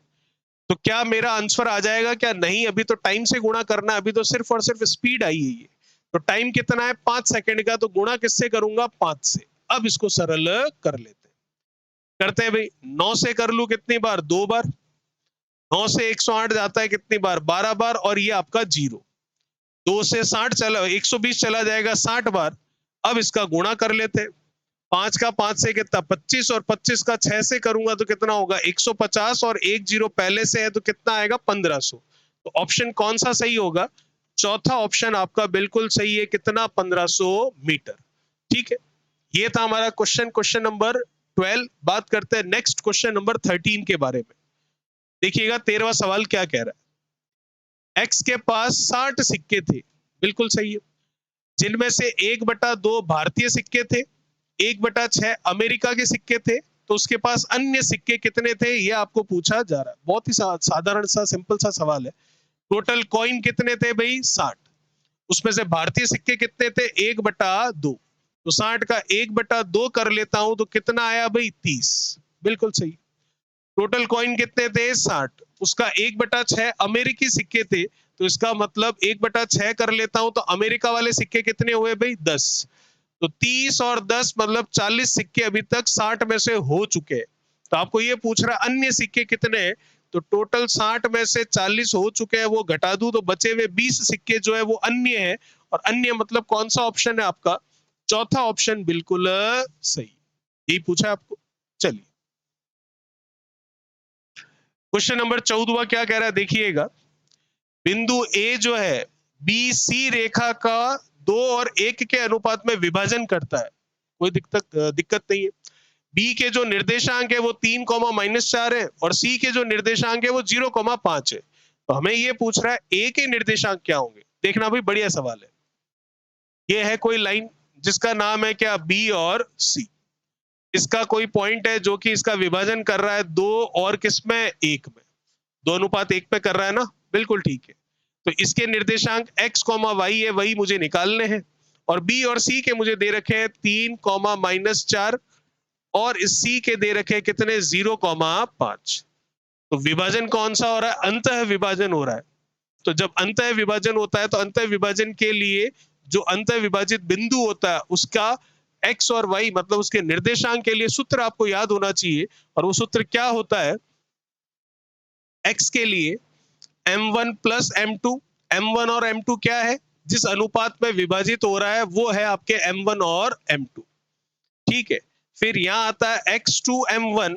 तो क्या मेरा आंसर आ जाएगा क्या, नहीं, अभी तो टाइम से गुणा करना है, अभी तो सिर्फ और सिर्फ स्पीड आई है ये। तो टाइम कितना है, 5 सेकंड का, तो गुणा किससे करूंगा, 5 से। अब इसको सरल कर लेते हैं, करते हैं भाई। 9 से कर लू कितनी बार, 2 बार। 9 से 108 जाता है कितनी बार, 12 बार, और ये आपका जीरो। 2 से 60 चला, 120 चला जाएगा 60 बार। अब इसका गुणा कर लेते हैं। 5 का 5 से कितना, 25, और 25 का 6 से करूंगा तो कितना होगा, 150, और एक जीरो पहले से है तो कितना आएगा, 1500। तो ऑप्शन कौन सा सही होगा, चौथा ऑप्शन आपका बिल्कुल सही है, कितना, 1500 मीटर। ठीक है, ये था हमारा क्वेश्चन नंबर 12। बात करते हैं नेक्स्ट क्वेश्चन नंबर 13 के बारे में। देखिएगा 13वां सवाल क्या कह रहा है, एक्स के पास 60 सिक्के थे, बिल्कुल सही है, जिनमें से 1/2 भारतीय सिक्के थे, 1/6 अमेरिका के सिक्के थे। तो उसके पास अन्य सिक्के कितने थे, ये आपको पूछा जा रहा है। बहुत ही साधारण सा सिंपल सा सवाल है। टोटल कॉइन कितने थे भाई, 60। उसमें से भारतीय सिक्के कितने थे, 1/2। तो 60 का 1/2 कर लेता हूं तो कितना आया भाई, 30। बिल्कुल सही। टोटल कॉइन कितने थे, 60। उसका 1/6 अमेरिकी सिक्के थे, तो इसका मतलब 1/6 कर लेता हूं तो अमेरिका वाले सिक्के कितने हुए भाई, 10। तो 30 और 10 मतलब 40 सिक्के अभी तक 60 में से हो चुके हैं। तो आपको ये पूछ रहा है अन्य सिक्के कितने हैं, तो टोटल 60 में से 40 हो चुके हैं, वो घटा दूं तो बचे हुए 20 सिक्के जो है वो अन्य है। और अन्य मतलब कौन सा ऑप्शन है आपका, चौथा ऑप्शन बिल्कुल सही। यही पूछा है आपको। चलिए क्वेश्चन नंबर 14 क्या कह रहा है, देखिएगा। बिंदु ए जो है बी सी रेखा का 2 और 1 के अनुपात में विभाजन करता है, कोई दिक्कत नहीं है। बी के जो निर्देशांक है वो 3, -4 है, और सी के जो निर्देशांक है वो 0, 5 है। तो हमें ये पूछ रहा है ए के निर्देशांक क्या होंगे। देखना भाई बढ़िया सवाल है। ये है कोई लाइन जिसका नाम है क्या, बी और सी। इसका कोई पॉइंट है जो कि इसका विभाजन कर रहा है 2 और किसमें, 1 में। 2:1 पे कर रहा है ना, बिल्कुल ठीक है। तो इसके निर्देशांक x, y है, वही मुझे निकालने हैं। और b और c के मुझे दे रखे हैं 3, -4, और इस c के दे रखे हैं कितने, 0, 5। तो विभाजन कौन सा हो रहा है, अंतः विभाजन हो रहा है। तो जब अंतः विभाजन होता है तो अंतः विभाजन के लिए जो अंतः विभाजित बिंदु होता है उसका x और y मतलब उसके निर्देशांक के लिए सूत्र आपको याद होना चाहिए। और वो सूत्र क्या होता है, x के लिए m1 प्लस m2। m1 और m2 क्या है, जिस अनुपात में विभाजित हो रहा है वो है आपके m1 और m2। ठीक है, फिर यहां आता है x2 m1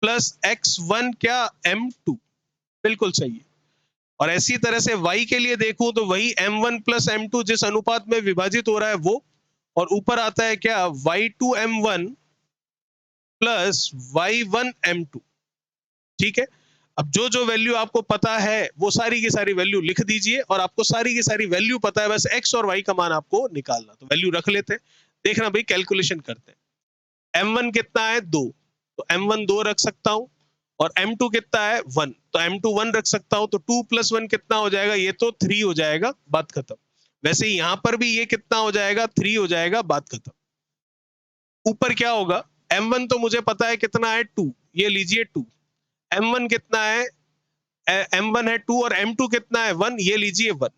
प्लस x1 क्या, m2। बिल्कुल सही है। और ऐसी तरह से y के लिए देखूं तो वही m1 प्लस m2 जिस अनुपात में विभाजित हो रहा है वो, और ऊपर आता है क्या, y2 m1 plus y1 m2। ठीक है, अब जो जो वैल्यू आपको पता है वो सारी की सारी वैल्यू लिख दीजिए, और आपको सारी की सारी वैल्यू पता है, बस x और y का मान आपको निकालना। तो वैल्यू रख लेते हैं, देखना भाई कैलकुलेशन करते हैं। m1 कितना है, 2, तो m1 2 रख सकता हूं। और m2 कितना है, 1, तो m2 1 रख सकता हूं। तो 2 + 1 कितना हो जाएगा, ये तो 3 हो जाएगा, बात खत्म। वैसे ही यहां पर भी ये कितना हो जाएगा, 3 हो जाएगा, बात खत्म। ऊपर क्या होगा, m1 तो मुझे पता है कितना है, 2, ये लीजिए 2। m1 कितना है, m1 है 2, और m2 कितना है, 1, ये लीजिए 1।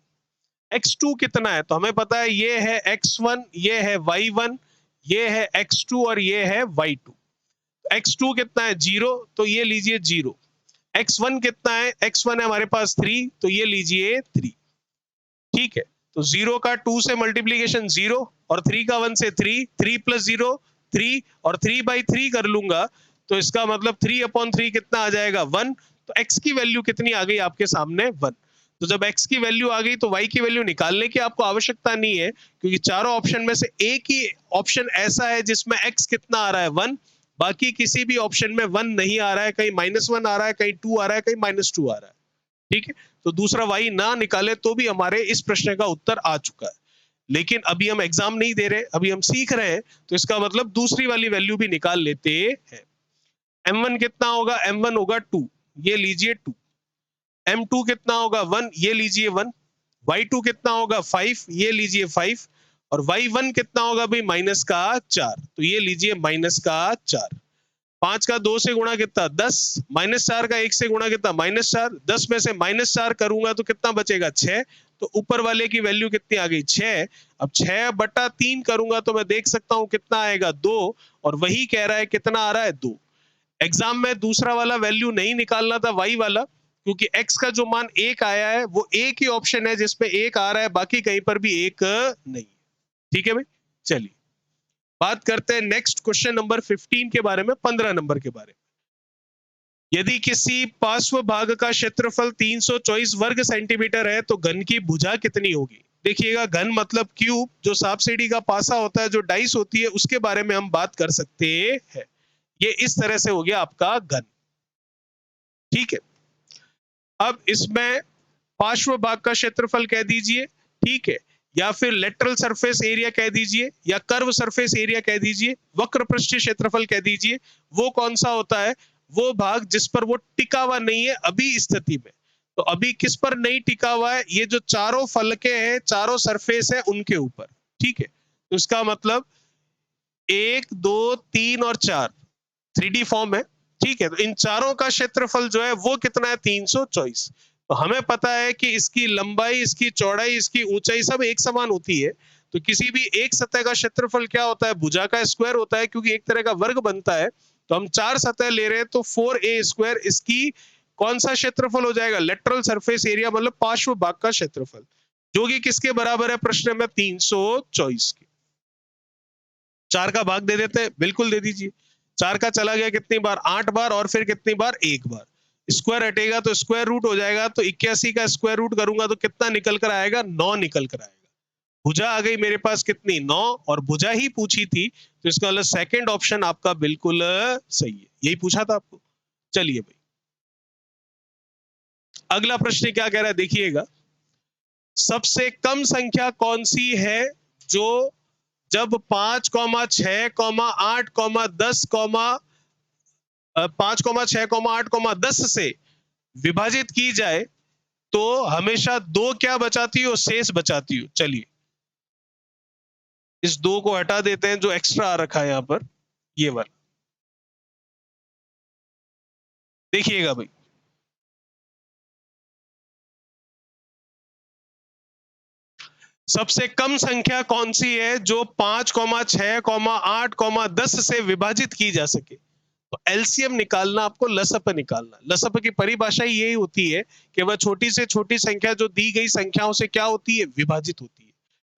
x2 कितना है, तो हमें पता है ये है x1, ये है y1, ये है x2, और ये है y2। x2 कितना है, 0, तो ये लीजिए 0। x1 कितना है, x1 है हमारे पास 3, तो ये लीजिए 3। ठीक है, तो 0 का 2 से मल्टीप्लीकेशन 0, और 3 का 1 से 3, 3 + 0 3, और 3/3 कर लूंगा तो इसका मतलब 3/3 कितना आ जाएगा, 1। तो x की वैल्यू कितनी आ गई आपके सामने, 1। तो जब x की वैल्यू आ गई तो y की वैल्यू निकालने की आपको आवश्यकता नहीं है, क्योंकि चारों ऑप्शन में से एक ही ऑप्शन ऐसा है जिसमें x कितना आ रहा है, 1। बाकी किसी भी ऑप्शन में 1 नहीं आ रहा है, कहीं -1 आ रहा है, कहीं 2 आ रहा है, कहीं -2 आ रहा है। ठीक है, तो दूसरा y ना निकाले तो भी हमारे इस प्रश्न का उत्तर आ चुका है। लेकिन अभी हम एग्जाम नहीं दे रहे, अभी हम सीख रहे हैं, तो इसका मतलब दूसरी वाली वैल्यू भी निकाल लेते हैं। M1 कितना होगा, M1 होगा 2, ये लीजिए 2। M2 कितना होगा 1, ये लीजिए 1। Y2 कितना होगा 5, ये लीजिए 5। और Y1 कितना होगा भाई माइनस का 4, तो ये लीजिए माइनस का 4। 5 का 2 से गुणा कितना 10, माइनस 4 का 1 से गुणा कितना -4, 10 में से -4 करूंगा तो कितना बचेगा 6। तो ऊपर वाले की वैल्यू कितनी आ गई 6। अब 6/3 करूंगा तो मैं देख सकता हूं कितना आएगा 2, और वही कह रहा है कितना आ रहा है 2। एग्जाम में दूसरा वाला वैल्यू नहीं निकालना था y वाला, क्योंकि x का जो मान 1 आया है वो एक ही ऑप्शन है जिसपे 1 आ रहा है, बाकी कहीं पर भी 1 नहीं। ठीक है भाई, चलिए बात करते हैं नेक्स्ट क्वेश्चन नंबर 15 के बारे में, 15 नंबर के बारे में। यदि किसी पार्श्व भाग का क्षेत्रफल 324 वर्ग सेंटीमीटर है तो घन की भुजा कितनी होगी। देखिएगा, घन मतलब क्यूब, जो सांप सीढ़ी का पासा होता है, जो डाइस होती है, उसके बारे में हम बात कर सकते हैं। ये इस तरह से हो गया आपका घन। ठीक है, अब इसमें पार्श्व भाग का क्षेत्रफल कह दीजिए, ठीक है, या फिर लेटरल सरफेस एरिया कह दीजिए, या कर्व सरफेस एरिया कह दीजिए, वक्र पृष्ठीय क्षेत्रफल कह दीजिए। वो कौन सा होता है, वो भाग जिस पर वो टिका हुआ नहीं है अभी स्थिति में। तो अभी किस पर नहीं टिका हुआ है, ये जो चारों फलके हैं, चारों सरफेस है, उनके ऊपर। ठीक है, तो इसका मतलब 1 2 3 और 4 3D फॉर्म है। ठीक है, तो इन चारों का क्षेत्रफल जो है वो कितना है 324। तो हमें पता है कि इसकी लंबाई, इसकी चौड़ाई, इसकी ऊंचाई सब एक समान होती है। तो किसी भी एक सतह का क्षेत्रफल क्या होता है, भुजा का स्क्वायर होता है, क्योंकि एक तरह का वर्ग बनता है। तो हम 4 सतह ले रहे हैं तो 4a², इसकी कौन सा क्षेत्रफल हो जाएगा, लेटरल सरफेस एरिया, मतलब पार्श्व भाग का क्षेत्रफल, जो कि किसके बराबर है प्रश्न में 324 के। 4 का भाग दे देते हैं, बिल्कुल दे दीजिए। 4 का चला गया कितनी बार, 8 बार, और फिर कितनी बार, 1 बार। स्क्वायर हटेगा तो स्क्वायर रूट हो जाएगा, तो 81 का स्क्वायर रूट करूंगा तो कितना निकल कर आएगा, 9 निकल कर आएगा। भुजा आ गई मेरे पास कितनी, 9, और भुजा ही पूछी थी, तो इसका मतलब सेकंड ऑप्शन आपका बिल्कुल सही है, यही पूछा था आपको। चलिए भाई, अगला प्रश्न क्या कह रहा है, देखिएगा। सबसे कम संख्या कौन सी है जो जब 5,6,8,10, 5,6,8,10 से विभाजित की जाए तो हमेशा 2 क्या बचाती हो, शेष बचाती हो। चलिए इस 2 को हटा देते हैं जो एक्स्ट्रा आ रखा है यहां पर, ये वाला देखिएगा भाई। सबसे कम संख्या कौन सी है जो 5,6,8,10 से विभाजित की जा सके। तो एलसीएम निकालना, आपको लसअप निकालना। लसअप की परिभाषा ही यही होती है कि वह छोटी से छोटी संख्या जो दी गई संख्याओं से क्या होती है, विभाजित होती है।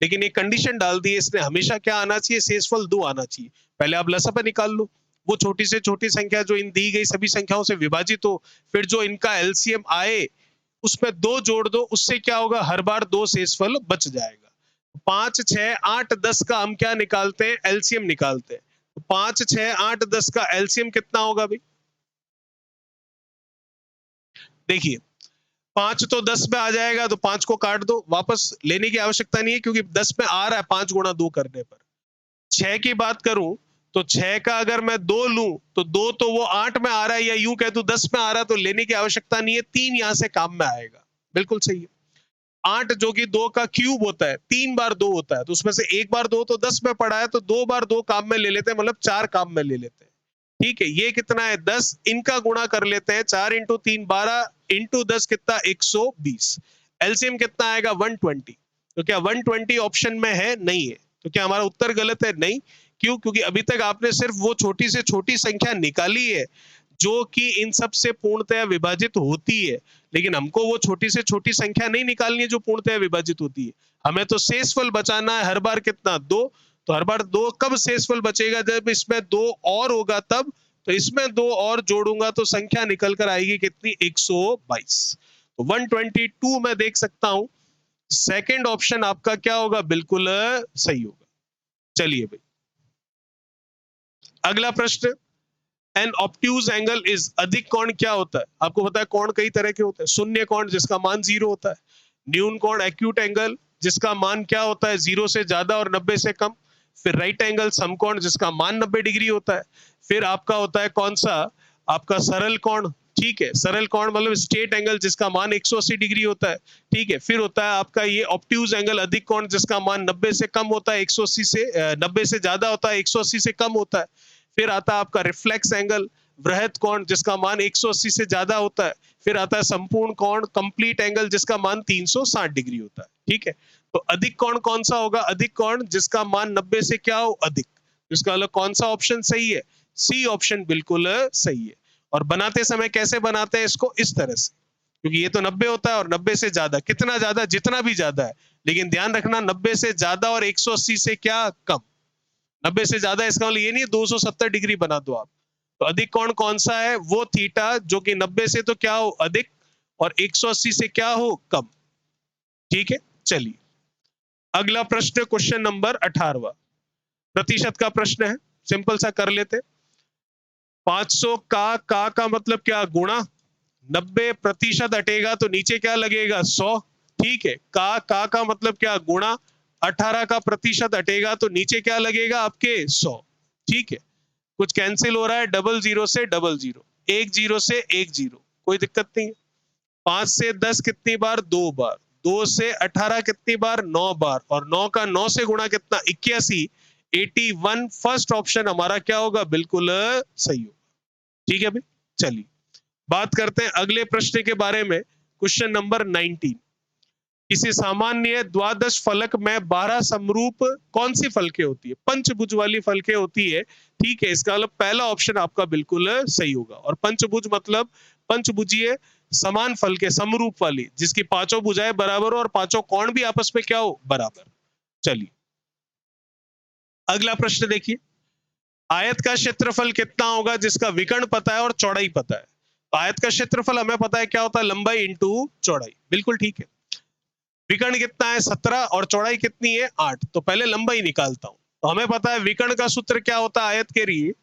लेकिन एक कंडीशन डाल दी है इसने, हमेशा क्या आना चाहिए, शेषफल 2 आना चाहिए। पहले आप लसअप निकाल लो, वो छोटी से छोटी संख्या जो इन दी गई सभी संख्याओं से विभाजित हो, फिर जो इनका एलसीएम आए उसमें 2 जोड़ दो, उससे क्या होगा, हर बार 2 शेषफल बच जाएगा। 5 6 8 10 का हम क्या निकालते हैं, एलसीएम निकालते हैं। 5 6 8 10 का एलसीएम कितना होगा भाई, देखिए 5 तो 10 में आ जाएगा, तो 5 को काट दो, वापस लेने की आवश्यकता नहीं है क्योंकि 10 में आ रहा है 5 गुणा 2 करने पर। 6 की बात करूं तो 6 का अगर मैं 2 लूं तो 2 तो वो 8 में आ रहा है, या यूं कह दूं 10 में आ रहा है, तो लेने की आवश्यकता नहीं है, 3 यहां से काम में आएगा। बिल्कुल सही है। 8 जो कि 2 का क्यूब होता है, 3 बार 2 होता है, तो उसमें से 1 बार 2 तो 10 में पड़ा है, तो 2 बार 2 काम में ले लेते हैं, मतलब 4 काम में ले लेते हैं। ठीक है, ये कितना है 10, इनका गुणा कर लेते हैं, 4 इंटू 3 12 इंटू 10 कितना 120। एलसीएम कितना आएगा 120। तो क्या 120 ऑप्शन में है, नहीं है, तो क्या हमारा उत्तर गलत है, नहीं। क्यों, क्योंकि अभी तक आपने सिर्फ वो छोटी से छोटी संख्या निकाली है जो कि इन सब से पूर्णतया विभाजित होती है, लेकिन हमको वो छोटी से छोटी संख्या नहीं निकालनी है जो पूर्णतया विभाजित होती है। हमें तो शेषफल बचाना है, हर बार कितना 2। तो हर बार 2 कब शेषफल बचेगा, जब इसमें 2 और होगा तब। तो इसमें 2 और जोड़ूंगा तो संख्या निकल कर आएगी कितनी, 122। तो 122 में देख सकता हूं सेकंड ऑप्शन आपका क्या होगा, बिल्कुल सही होगा। चलिए भाई, अगला प्रश्न। एन ऑब्ट्यूज एंगल इज, अधिक कोण क्या होता है, आपको पता है कोण कई तरह के होते हैं। शून्य कोण जिसका मान 0 होता है, न्यून कोण एक्यूट एंगल जिसका मान क्या होता है, 0 से ज्यादा और 90 से कम। फिर राइट एंगल समकोण जिसका मान 90 डिग्री होता है। फिर आपका होता है कौन सा, आपका सरल कोण, ठीक है, सरल कोण मतलब स्ट्रेट एंगल जिसका मान 180 डिग्री होता है, ठीक है। फिर होता है आपका ये ऑब्ट्यूज एंगल, अधिक कोण जिसका मान 90 से कम होता है 180 से, 90 से ज्यादा होता है 180 से कम होता है। फिर आता है आपका रिफ्लेक्स एंगल, वृहत कोण जिसका मान 180 से ज्यादा होता है। फिर आता है संपूर्ण कोण, कंप्लीट एंगल जिसका मान 360 डिग्री होता है, ठीक है। तो अधिक कोण कौन सा होगा? अधिक कोण जिसका मान 90 से क्या हो? अधिक। इसका मतलब कौन सा ऑप्शन सही है? सी ऑप्शन बिल्कुल सही है। और बनाते समय कैसे बनाते हैं इसको? इस तरह से, क्योंकि ये तो 90 होता है और 90 से ज्यादा, कितना ज्यादा? जितना भी ज्यादा है, लेकिन ध्यान रखना 90 से ज्यादा और 180 से क्या कम। 90 से ज्यादा इसका मतलब ये नहीं 270 डिग्री बना दो आप। तो अधिक कोण कौन सा है? वो थीटा जो कि 90 से तो क्या हो? अधिक, और 180 से क्या हो? कम, ठीक है। चलिए अगला प्रश्न, क्वेश्चन नंबर 18वां, प्रतिशत का प्रश्न है, सिंपल सा कर लेते। 500 का मतलब क्या? गुणा, 90% हटेगा तो नीचे क्या लगेगा? 100, ठीक है। का मतलब क्या? गुणा, 18 का प्रतिशत हटेगा तो नीचे क्या लगेगा आपके? 100, ठीक है। कुछ कैंसिल हो रहा है, डबल जीरो से डबल जीरो, एक जीरो से एक जीरो, कोई दिक्कत नहीं है। 5 से 10 कितनी बार? 2 बार। 2 से 18 कितनी बार? 9 बार। और 9 का 9 से गुणा कितना? 81, 81 फर्स्ट ऑप्शन हमारा क्या होगा? बिल्कुल सही होगा, ठीक है भाई। चलिए बात करते हैं अगले प्रश्न के बारे में, क्वेश्चन नंबर 19। किसी सामान्य द्वादश फलक में 12 समरूप कौन सी फलकें होती है? पंचभुज वाली फलकें होती है, ठीक है। इसका मतलब पहला ऑप्शन आपका बिल्कुल सही होगा। और पंचभुज मतलब पंचभुजीय समान फलकें, समरूप वाली, जिसकी पांचों भुजाएं बराबर हो और पांचों कोण भी आपस में क्या हो? बराबर। चलिए अगला प्रश्न देखिए, आयत का क्षेत्रफल कितना होगा जिसका विकर्ण पता है और चौड़ाई पता है? तो आयत का क्षेत्रफल हमें पता है क्या होता है? लंबाई इंटू चौड़ाई, बिल्कुल ठीक है। विकर्ण कितना है? 17, और चौड़ाई कितनी है? 8। तो पहले लंबाई निकालता हूं। तो हमें पता है विकर्ण का सूत्र क्या होता है आयत के लिए?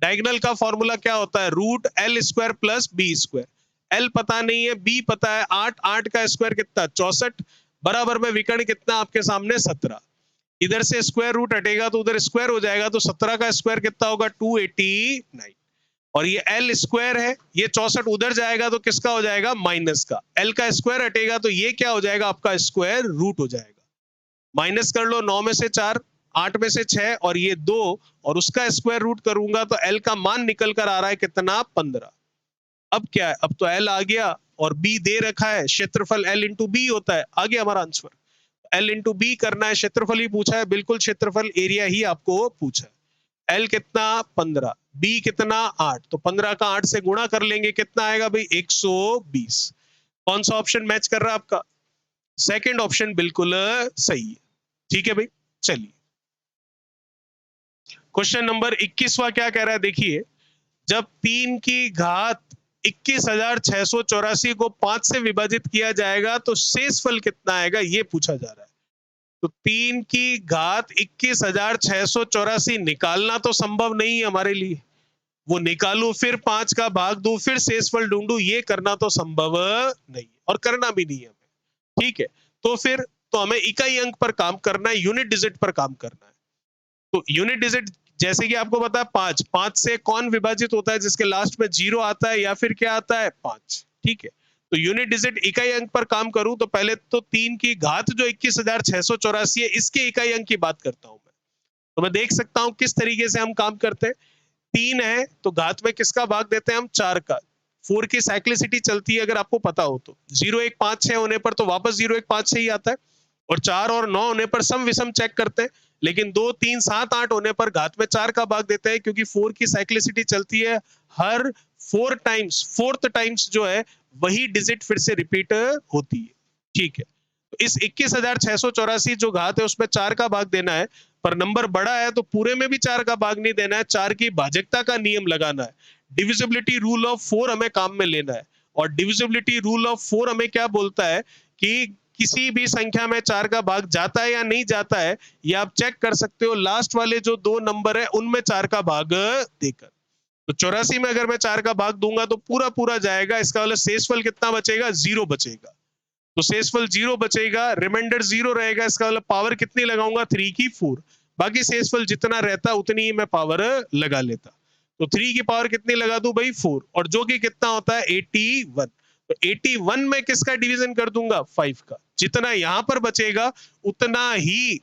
डायगोनल का फॉर्मूला क्या होता है? Root L square plus B square. L पता नहीं है, बी पता है 8, 8 का स्क्वायर कितना? 64, बराबर में विकर्ण कितना आपके सामने? 17। इधर से स्क्वायर रूट हटेगा तो उधर स्क्वायर हो जाएगा, तो 17 का स्क्वायर कितना होगा? 289। और ये एल स्क्वायर है, ये 64 उधर जाएगा तो किसका हो जाएगा? माइनस का। एल का स्क्वायर हटेगा तो ये क्या हो जाएगा? आपका स्क्वायर रूट हो जाएगा। माइनस कर लो, 9 में से 4, 8 में से 6, और ये 2, और उसका स्क्वायर रूट करूंगा तो एल का मान निकल कर आ रहा है कितना? 15। अब क्या है? अब तो एल आ गया और बी दे रखा है, क्षेत्रफल एल इंटू बी होता है, आ गया हमारा आंसर। एल इंटू बी करना है, क्षेत्रफल ही पूछा है, बिल्कुल क्षेत्रफल एरिया ही आपको पूछा है। एल कितना? 15, बी कितना? 8। तो 15 का 8 से गुणा कर लेंगे, कितना आएगा भाई? 120। कौन सा ऑप्शन मैच कर रहा है आपका? सेकंड ऑप्शन बिल्कुल सही है, ठीक है भाई। चलिए क्वेश्चन नंबर 21वां क्या कह रहा है देखिए, जब 3 की घात 21,684 को 5 से विभाजित किया जाएगा तो शेषफल कितना आएगा, ये पूछा जा रहा है। तो 3 की घात 21,684 निकालना तो संभव नहीं है हमारे लिए, वो निकालू फिर 5 का भाग दूं फिर शेषफल ढूंढू, ये करना तो संभव नहीं और करना भी नहीं है हमें, ठीक है। तो फिर तो हमें इकाई अंक पर काम करना है, यूनिट डिजिट पर काम करना है। तो यूनिट डिजिट जैसे कि आपको पता है 5, 5 से कौन विभाजित होता है? जिसके लास्ट में 0 आता है या फिर क्या आता है? 5, ठीक है। तो यूनिट डिजिट इकाई अंक पर काम करूं तो पहले तो 3 की घात जो 21,684 है, इसके इकाई अंक की बात करता हूं मैं। तो मैं देख सकता हूं किस तरीके से हम काम करते हैं। 3 है तो घात में किसका भाग देते हैं हम? 4 का। 4 की साइक्लिसिटी चलती है अगर आपको पता हो तो, 0 1 5 6 होने पर तो वापस 0 1 5 6 ही आता है, और 4 और 9 होने पर सम विषम चेक करते हैं। लेकिन 2 3 7 8 होने पर घात में 4 का भाग देते हैं, क्योंकि 4 की साइक्लिसिटी चलती है हर 4 टाइम्स, फोर्थ टाइम्स जो है वही डिजिट फिर से रिपीट होती है, ठीक है। तो इस 21,684 जो घात है उसमें 4 का भाग देना है, पर नंबर बड़ा है तो पूरे में भी 4 का भाग नहीं देना है, 4 की भाजकता का नियम लगाना है। डिविजिबिलिटी रूल ऑफ 4 हमें काम में लेना है, और डिविजिबिलिटी रूल ऑफ 4 हमें क्या बोलता है कि किसी भी संख्या में 4 का भाग जाता है या नहीं जाता है, ये आप चेक कर सकते हो लास्ट वाले जो 2 नंबर है उनमें 4 का भाग देकर। तो 84 में अगर मैं 4 का भाग दूंगा तो पूरा पूरा जाएगा, इसका मतलब शेषफल कितना बचेगा? 0 बचेगा। तो शेषफल 0 बचेगा, रिमाइंडर 0 रहेगा, इसका मतलब पावर कितनी लगाऊंगा? 3 की 4। बाकी शेषफल जितना रहता उतनी ही मैं पावर लगा लेता। तो 3 की पावर कितनी लगा दूं भाई 4, और जो कि कितना होता है 81। तो 81 में किसका डिवीजन कर दूंगा 5 का। जितना यहां पर बचेगा उतना ही,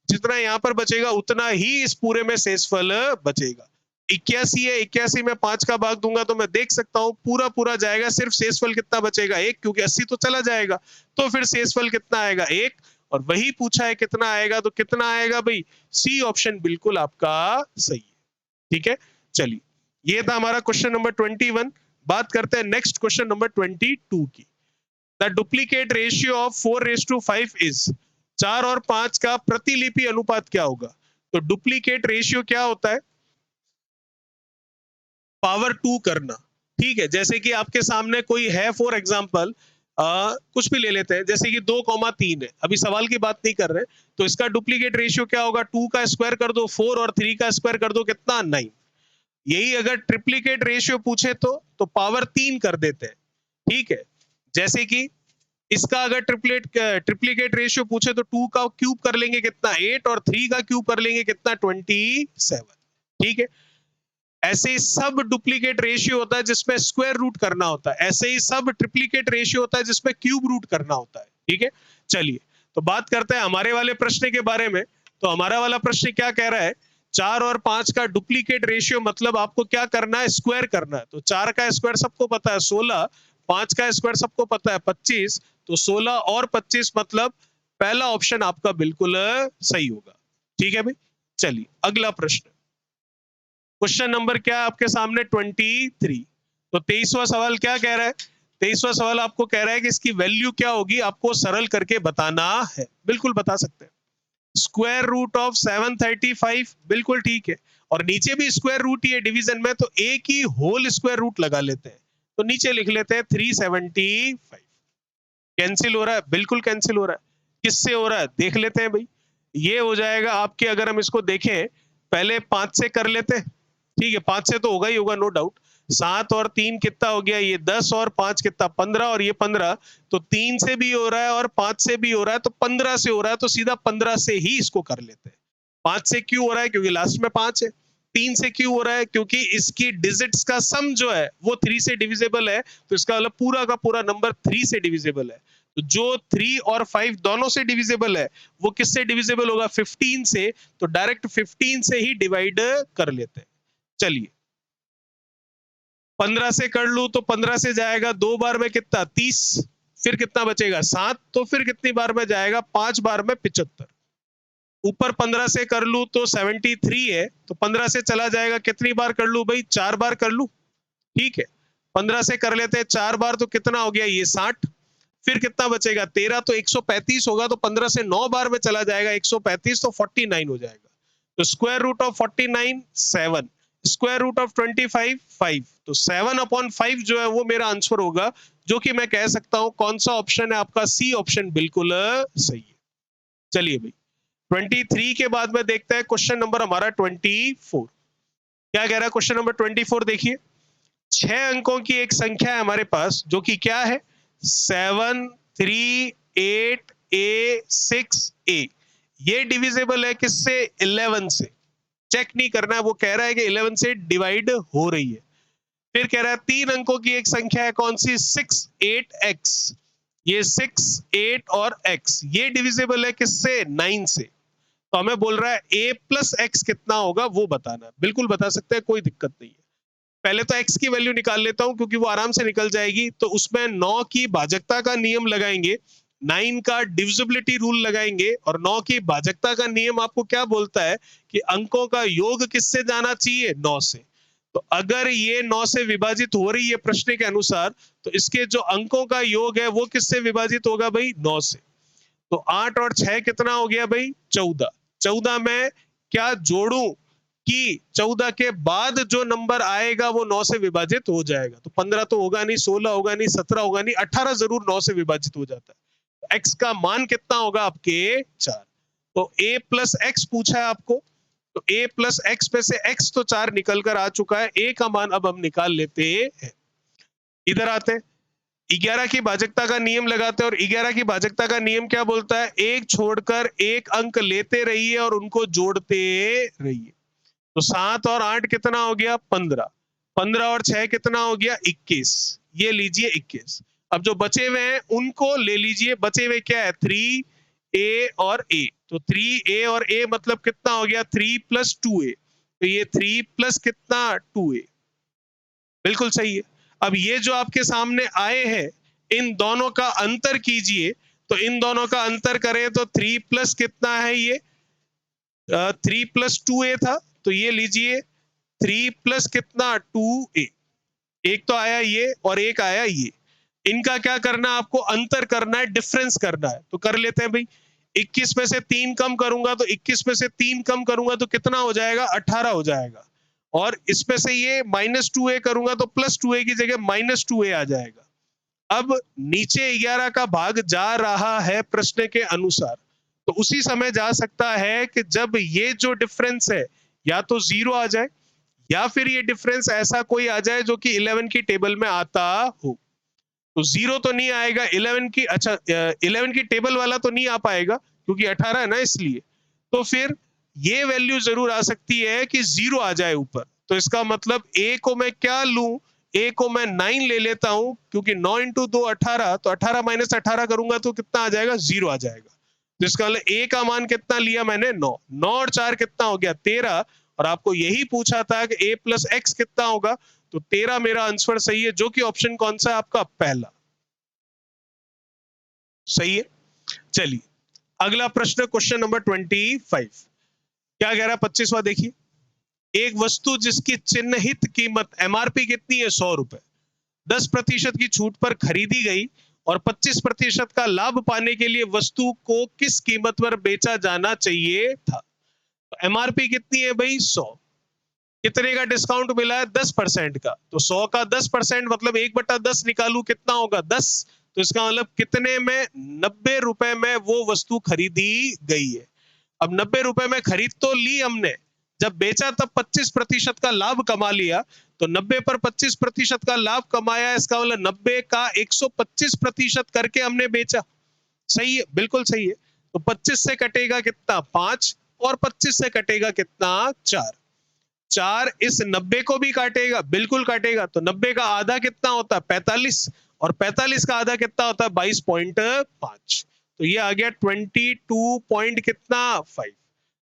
जितना यहां पर बचेगा उतना ही इस पूरे में शेषफल बचेगा। 81 है, 81 में 5 का भाग दूंगा तो मैं देख सकता हूं पूरा पूरा जाएगा, सिर्फ शेषफल कितना बचेगा 1, क्योंकि 80 तो चला जाएगा। तो फिर शेषफल कितना आएगा 1, और वही पूछा है कितना आएगा, तो कितना आएगा भाई, सी ऑप्शन बिल्कुल आपका सही है। ठीक है, चलिए ये था हमारा क्वेश्चन नंबर 21। बात करते हैं नेक्स्ट क्वेश्चन नंबर 22 की। The duplicate ratio of 4:5 is, 4 और 5 का प्रतिलिपि अनुपात क्या होगा। तो डुप्लीकेट रेशियो क्या होता है, पावर 2 करना। ठीक है, जैसे कि आपके सामने कोई है, फॉर एग्जाम्पल कुछ भी ले लेते हैं, जैसे कि 2,3 है, अभी सवाल की बात नहीं कर रहे, तो इसका डुप्लीकेट रेशियो क्या होगा, 2 का स्क्वायर कर दो 4 और 3 का स्क्वायर कर दो कितना 9। यही अगर ट्रिप्लीकेट रेशियो पूछे तो पावर 3 कर देते हैं। ठीक है, जैसे कि इसका अगर ट्रिप्लीकेट रेशियो पूछे तो 2 का क्यूब कर लेंगे कितना 8, और 3 का क्यूब कर लेंगे कितना 27। ठीक है, ऐसे ही सब डुप्लीकेट रेशियो होता है जिसमें स्क्वायर रूट करना होता है, ऐसे ही सब ट्रिप्लीकेट रेशियो होता है जिसमें क्यूब रूट करना होता है। ठीक है, चलिए तो बात करते हैं हमारे वाले प्रश्न के बारे में। तो हमारा वाला प्रश्न क्या कह रहा है, 4 और 5 का डुप्लीकेट रेशियो मतलब आपको क्या करना है, स्क्वायर करना है। तो 4 का स्क्वायर सबको पता है 16, 5 का स्क्वायर सबको पता है 25, तो 16 और 25 मतलब पहला ऑप्शन आपका बिल्कुल सही होगा। ठीक है भाई, चलिए अगला प्रश्न, क्वेश्चन नंबर क्या है आपके सामने 23। तो 23वां सवाल क्या कह रहा है, 23वां सवाल आपको कह रहा है कि इसकी वैल्यू क्या होगी, आपको सरल करके बताना है। बिल्कुल बता सकते हैं, स्क्वायर रूट ऑफ 735, बिल्कुल ठीक है, और नीचे भी स्क्वायर रूट ही है डिवीजन में, तो एक ही होल स्क्वायर रूट लगा लेते हैं। तो नीचे लिख लेते हैं 375। कैंसिल हो रहा है, बिल्कुल कैंसिल हो रहा है, किससे हो रहा है देख लेते हैं भाई। ये हो जाएगा आपके, अगर हम इसको देखें पहले 5 से कर लेते हैं। ठीक है, 5 से तो होगा ही होगा, नो डाउट। 7 और 3 कितना हो गया, ये 10 और 5 कितना 15, और ये 15, तो 3 से भी हो रहा है और 5 से भी हो रहा है, तो 15 से हो रहा है, तो सीधा 15 से ही इसको कर लेते हैं। 5 से क्यों हो रहा है, क्योंकि लास्ट में 5 है। 3 से क्यों हो रहा है, क्योंकि इसकी डिजिट्स का सम जो है वो 3 से डिविजिबल है, तो इसका मतलब पूरा का पूरा नंबर 3 से डिविजिबल है। तो जो 3 और 5 दोनों से डिविजिबल है वो किससे डिविजिबल होगा, 15 से, तो डायरेक्ट 15 से ही डिवाइड कर लेते हैं। चलिए 15 से कर लू तो 15 से जाएगा 2 बार में कितना 30, फिर कितना बचेगा 7, तो फिर कितनी बार में जाएगा 5 बार में 75। ऊपर 15 से कर लू तो 73 है, तो 15 से चला जाएगा, कितनी बार कर लू भाई 4 बार कर लू। ठीक है, 15 से कर लेते हैं 4 बार, तो कितना हो गया ये 60, फिर कितना बचेगा 13, तो 135 होगा, तो 15 से 9 बार में चला जाएगा 135, तो 49 हो जाएगा। तो square root of 49 7, square root of 25 5, तो 7/5 जो है वो मेरा आंसर होगा, जो कि मैं कह सकता हूं कौन सा ऑप्शन है आपका, सी ऑप्शन बिल्कुल सही है। चलिए भाई 23 के बाद में देखते हैं क्वेश्चन नंबर हमारा 24। क्या कह रहा है क्वेश्चन नंबर 24, देखिए 6 अंकों की एक संख्या है हमारे पास, जो कि क्या है 738A6A। ये डिविजिबल है किससे, 11 से। चेक नहीं करना है, वो कह रहा है कि 11 से डिवाइड हो रही है। फिर कह रहा है 3 अंकों की एक संख्या है, कौन सी 6 8x। ये 6 8 और x ये डिविजिबल है किससे, 9 से। तो हमें बोल रहा है a प्लस एक्स कितना होगा वो बताना। बिल्कुल बता सकते हैं, कोई दिक्कत नहीं है। पहले तो x की वैल्यू निकाल लेता हूं, क्योंकि वो आराम से निकल जाएगी। तो उसमें 9 की भाजकता का नियम लगाएंगे, 9 का डिविजिबिलिटी रूल लगाएंगे, और 9 की भाजकता का नियम आपको क्या बोलता है कि अंकों का योग किससे जाना चाहिए, 9 से। तो अगर ये 9 से विभाजित हो रही है प्रश्न के अनुसार, तो इसके जो अंकों का योग है वो किससे विभाजित होगा भाई, 9 से। तो 8 और 6 कितना हो गया भाई 14। 14 में क्या जोड़ूं कि 14 के बाद जो नंबर आएगा वो 9 से विभाजित हो जाएगा। तो 15 तो होगा नहीं, 16 होगा नहीं, 17 होगा नहीं, 18 जरूर 9 से विभाजित हो जाता है। x का मान कितना होगा आपके 4। तो a प्लस एक्स पूछा है आपको, तो a प्लस एक्स में से x तो 4 निकल कर आ चुका है, a का मान अब हम निकाल लेते हैं। इधर आते हैं, 11 की भाजकता का नियम लगाते हैं, और 11 की भाजकता का नियम क्या बोलता है, एक छोड़कर एक अंक लेते रहिए और उनको जोड़ते रहिए। तो 7 और 8 कितना हो गया 15, 15 और 6 कितना हो गया 21, ये लीजिए 21। अब जो बचे हुए हैं उनको ले लीजिए, बचे हुए क्या है 3a और a, तो 3a और a मतलब कितना हो गया 3 + 2a, तो ये 3 प्लस कितना 2a, बिल्कुल सही है। अब ये जो आपके सामने आए हैं इन दोनों का अंतर कीजिए, तो इन दोनों का अंतर करें तो 3 प्लस कितना है ये 3 + 2a था, तो ये लीजिए 3 प्लस कितना 2a, एक तो आया ये और एक आया ये, इनका क्या करना है आपको अंतर करना है, डिफरेंस करना है, तो कर लेते हैं भाई। 21 में से 3 कम करूंगा तो 21 में से 3 कम करूंगा तो कितना हो जाएगा 18 हो जाएगा, और इसमें से ये -2a करूंगा तो +2a की जगह -2a आ जाएगा। अब नीचे 11 का भाग जा रहा है प्रश्न के अनुसार, तो उसी समय जा सकता है कि जब ये जो डिफरेंस है या तो 0 आ जाए या फिर ये डिफरेंस ऐसा कोई आ जाए जो कि 11 की टेबल में आता हो। तो 0 तो नहीं आएगा 11 की, अच्छा 11 की टेबल वाला तो नहीं आ पाएगा क्योंकि 18 है ना इसलिए, तो फिर ये वैल्यू जरूर आ सकती है कि 0 आ जाए ऊपर, तो इसका मतलब a को मैं क्या लूं, a को मैं 9 ले लेता हूं क्योंकि 9 × 2 18, तो 18 - 18 करूंगा तो कितना आ जाएगा 0 आ जाएगा, तो इसका मतलब a का मान कितना लिया मैंने 9, 9 और 4 कितना हो गया 13, और आपको यही पूछा था कि a + x कितना होगा, तो 13 मेरा आंसर सही है, जो कि ऑप्शन कौन सा है आपका पहला सही है। चलिए अगला प्रश्न, क्वेश्चन नंबर 25, क्या कह रहा है 25वां देखिए, एक वस्तु जिसकी चिन्हित कीमत एमआरपी कितनी है 100 रुपए, 10% की छूट पर खरीदी गई और 25% का लाभ पाने के लिए वस्तु को किस कीमत पर बेचा जाना चाहिए था। तो एमआरपी कितनी है भाई 100, कितने का डिस्काउंट मिला है 10% का, तो 100 का 10% मतलब 1/10 निकालू कितना होगा 10, तो इसका मतलब कितने में 90 रुपए में वो वस्तु खरीदी गई है। अब 90 रुपए में खरीद तो ली हमने, जब बेचा तब 25% का लाभ कमा लिया, तो 90 पर 25% का लाभ कमाया, इसका मतलब 90 का 125% करके हमने बेचा, सही है बिल्कुल सही है। तो 25 से कटेगा कितना 5 और 25 से कटेगा कितना 4, 4 इस 90 को भी काटेगा, बिल्कुल काटेगा, तो 90 का आधा कितना होता है 45, और 45 का आधा कितना होता है 22.5, तो ये आ गया 22 पॉइंट कितना 5,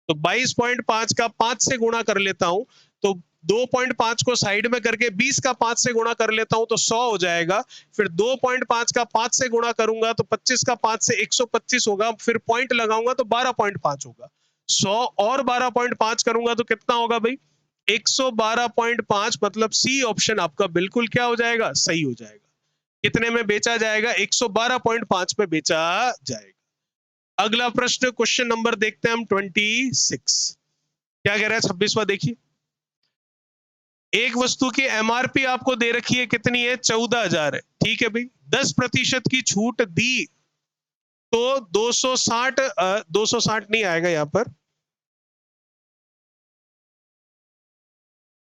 तो 22.5 का 5 से गुणा कर लेता हूं, तो 2.5 को साइड में करके 20 का 5 से गुणा कर लेता हूं तो 100 हो जाएगा, फिर 2.5 का 5 से गुणा करूंगा तो 25 का 5 से 125 होगा, फिर पॉइंट लगाऊंगा तो 12.5 होगा, 100 और 12.5 करूंगा तो कितना होगा भाई 112.5, मतलब सी ऑप्शन आपका बिल्कुल क्या हो जाएगा सही हो जाएगा। कितने में बेचा जाएगा 112.5 में बेचा जाएगा। अगला प्रश्न, क्वेश्चन नंबर देखते हैं हम 26, क्या कह रहा है 26वां देखिए, एक वस्तु की एमआरपी आपको दे रखी है कितनी है 14,000 है, ठीक है भाई, 10% की छूट दी तो 260, 260 नहीं आएगा यहां पर,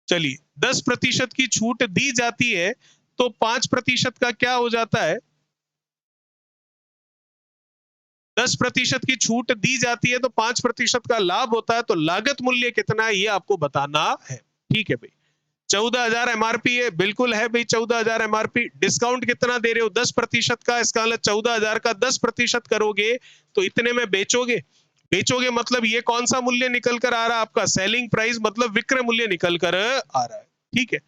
चलिए 10% की छूट दी जाती है तो 5% का क्या हो जाता है, 10% की छूट दी जाती है तो 5% का लाभ होता है, तो लागत मूल्य कितना है ये आपको बताना है, ठीक है भाई। 14,000 एमआरपी है, बिल्कुल है भाई 14,000 एमआरपी, डिस्काउंट कितना दे रहे हो 10% का, इसका मतलब 14,000 का 10% करोगे तो इतने में बेचोगे, बेचोगे मतलब ये कौन सा मूल्य निकल कर आ रहा है आपका सेलिंग प्राइस, मतलब विक्रय मूल्य निकल कर आ रहा है, ठीक है।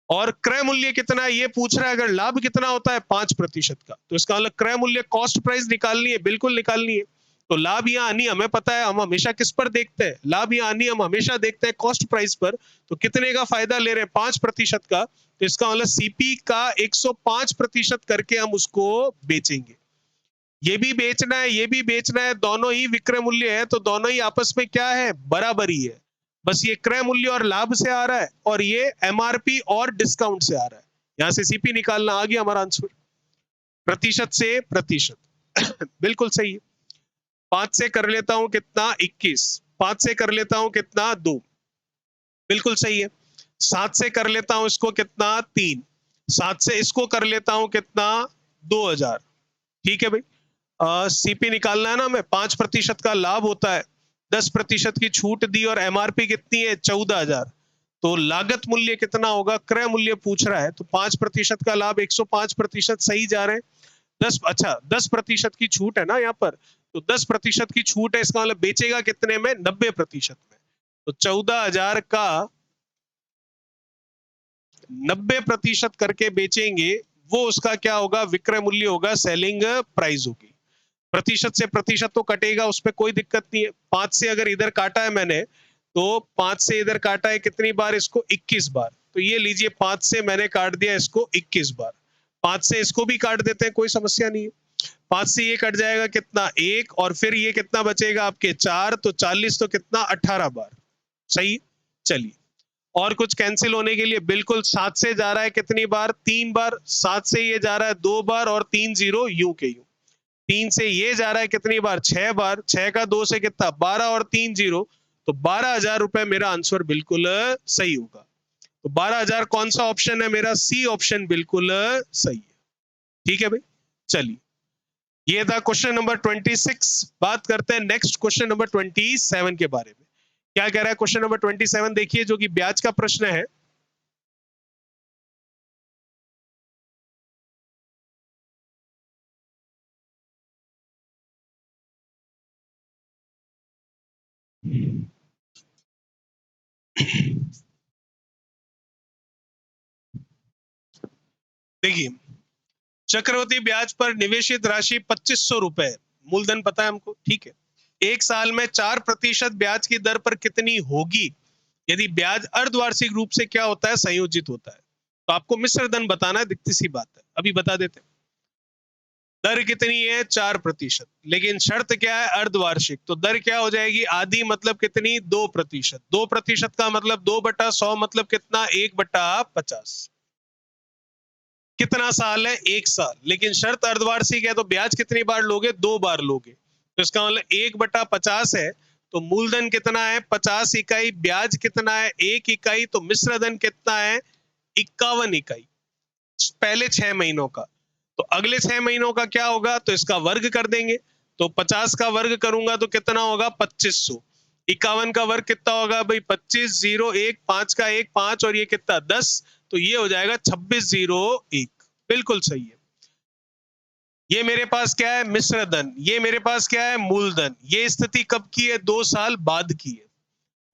और क्रय मूल्य कितना है ये पूछ रहा है, अगर लाभ कितना होता है 5% का, तो इसका मतलब क्रय मूल्य कॉस्ट प्राइस निकालनी है, बिल्कुल निकालनी है, तो लाभ यहाँ आनी हमें पता है, हम हमेशा किस पर देखते हैं, लाभ यहाँ आनी हम हमेशा देखते हैं कॉस्ट प्राइस पर, तो कितने का फायदा ले रहे हैं 5% का, तो इसका मतलब सीपी का 105% करके हम उसको बेचेंगे, ये भी बेचना है ये भी बेचना है, दोनों ही विक्रय मूल्य है, तो दोनों ही आपस में क्या है बराबरी है, बस ये क्रय मूल्य और लाभ से आ रहा है और ये एमआरपी और डिस्काउंट से आ रहा है, यहां से सीपी निकालना आ गया हमारा आंसर, प्रतिशत से प्रतिशत बिल्कुल सही है। 5 से कर लेता हूं कितना 21, 5 से कर लेता हूं कितना 2, बिल्कुल सही है। 7 से कर लेता हूं इसको कितना 3, 7 से इसको कर लेता हूं कितना 2,000, ठीक है भाई। सीपी निकालना है ना हमें, 5% का लाभ होता है, 10% की छूट दी और एमआरपी कितनी है 14,000, तो लागत मूल्य कितना होगा, क्रय मूल्य पूछ रहा है, तो 5% का लाभ 105% सही जा रहे हैं। 10% की छूट है ना यहाँ पर, तो 10% की छूट है, इसका मतलब बेचेगा कितने में, 90% में। तो 14,000 का 90% करके बेचेंगे, वो उसका क्या होगा, विक्रय मूल्य होगा, सेलिंग प्राइस होगी। प्रतिशत से प्रतिशत तो कटेगा, उस पर कोई दिक्कत नहीं है। 5 से अगर इधर काटा है मैंने, तो 5 से इधर काटा है कितनी बार, इसको 21 बार। तो ये लीजिए 5 से मैंने काट दिया इसको 21 बार। 5 से इसको भी काट देते हैं, कोई समस्या नहीं है। 5 से ये कट जाएगा कितना, 1, और फिर ये कितना बचेगा आपके 4, तो 40, तो कितना 18 बार। सही, चलिए। और कुछ कैंसिल होने के लिए, बिल्कुल 7 से जा रहा है कितनी बार, 3 बार। 7 से ये जा रहा है 2 बार, और 3 0 यूं के यूं। 3 से ये जा रहा है कितनी बार, 6 बार। 6 का 2 से कितना, 12, और 3 0, तो 12,000 रुपए मेरा आंसर बिल्कुल सही होगा। तो 12,000 कौन सा ऑप्शन है मेरा, सी ऑप्शन बिल्कुल सही है। ठीक है भाई, चलिए। ये था क्वेश्चन नंबर 26। बात करते हैं नेक्स्ट क्वेश्चन नंबर 27 के बारे में। क्या कह रहा है क्वेश्चन नंबर 27, देखिए, जो कि ब्याज का प्रश्न है। देखिए, चक्रवृद्धि ब्याज पर निवेशित राशि 2500 रुपए, मूलधन पता है हमको, ठीक है। एक साल में 4% ब्याज की दर पर कितनी होगी यदि ब्याज अर्धवार्षिक रूप से क्या होता है, संयोजित होता है। तो आपको मिश्र धन बताना है, दिखती सी बात है, अभी बता देते हैं। दर कितनी है, 4%, लेकिन शर्त क्या है, अर्धवार्षिक। तो दर क्या हो जाएगी, आधी, मतलब कितनी, 2%। 2% का मतलब 2/100, मतलब कितना, 1/50। कितना साल है, 1 साल, लेकिन शर्त अर्धवार्षिक है, तो ब्याज कितनी बार लोगे, 2 बार लोगे। तो इसका मतलब 1/50 है, तो मूलधन कितना है, 50 इकाई, ब्याज कितना है, 1 इकाई, तो मिश्रधन कितना है, 51 इकाई, पहले 6 महीनों का। तो अगले 6 महीनों का क्या होगा, तो इसका वर्ग कर देंगे। तो 50 का वर्ग करूंगा तो कितना होगा, 2500। 51 का वर्ग कितना होगा भाई, 25, 0, 1, 5 का 1, 5, और ये कितना, 10, तो ये हो जाएगा 2601। बिल्कुल सही है। ये मेरे पास क्या है, मिश्रधन। ये मेरे पास क्या है, मूलधन। ये स्थिति कब की है, 2 साल बाद की है।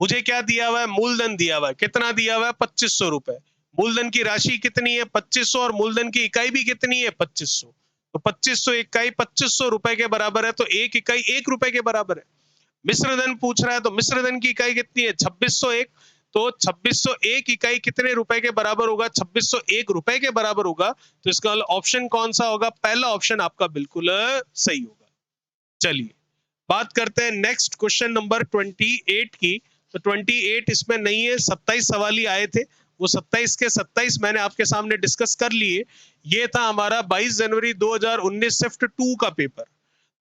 मुझे क्या दिया हुआ है, मूलधन दिया हुआ है। कितना दिया हुआ है, 2500 रुपए। मूलधन की राशि कितनी है, 2500, और मूलधन की इकाई भी कितनी है, 2500। तो 2500 इकाई 2500 रुपए के बराबर है, तो एक इकाई 1 रुपए के बराबर है। मिश्रधन पूछ रहा है, तो मिश्रधन की इकाई कितनी है, 2601। तो 2601 इकाई कितने रुपए के बराबर होगा, 2601 रुपए के बराबर होगा। तो इसका ऑप्शन कौन सा होगा, पहला ऑप्शन आपका बिल्कुल सही होगा। चलिए, बात करते हैं नेक्स्ट क्वेश्चन नंबर 28 की। तो 28 इसमें नहीं है, 27 सवाल ही आए थे। वो 27 के 27 मैंने आपके सामने डिस्कस कर लिए। ये था हमारा 22 जनवरी 2019 शिफ्ट 2 का पेपर।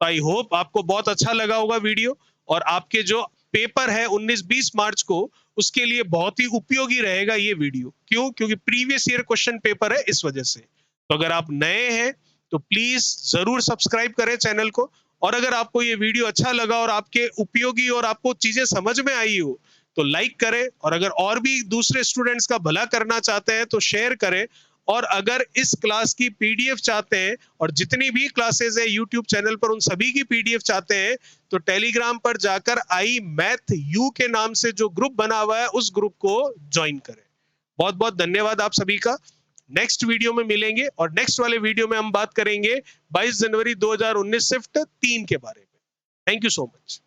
आई होप आपको बहुत अच्छा लगा होगा वीडियो, और आपके जो पेपर है 19-20 मार्च को, उसके लिए बहुत ही उपयोगी रहेगा ये वीडियो। क्यों, क्योंकि प्रीवियस ईयर क्वेश्चन पेपर है, इस वजह से। तो अगर आप नए हैं तो प्लीज जरूर सब्सक्राइब करें चैनल को। और अगर आपको ये वीडियो अच्छा लगा और आपके उपयोगी और आपको चीजें समझ में आई हो, तो लाइक करें। और अगर और भी दूसरे स्टूडेंट्स का भला करना चाहते हैं तो शेयर करें। और अगर इस क्लास की पीडीएफ चाहते हैं, और जितनी भी क्लासेस है यूट्यूब चैनल पर, उन सभी की पीडीएफ चाहते हैं, तो टेलीग्राम पर जाकर आई मैथ यू के नाम से जो ग्रुप बना हुआ है, उस ग्रुप को ज्वाइन करें। बहुत बहुत धन्यवाद आप सभी का। नेक्स्ट वीडियो में मिलेंगे, और नेक्स्ट वाले वीडियो में हम बात करेंगे 22 जनवरी 2019 शिफ्ट 3 के बारे में। Thank you so much.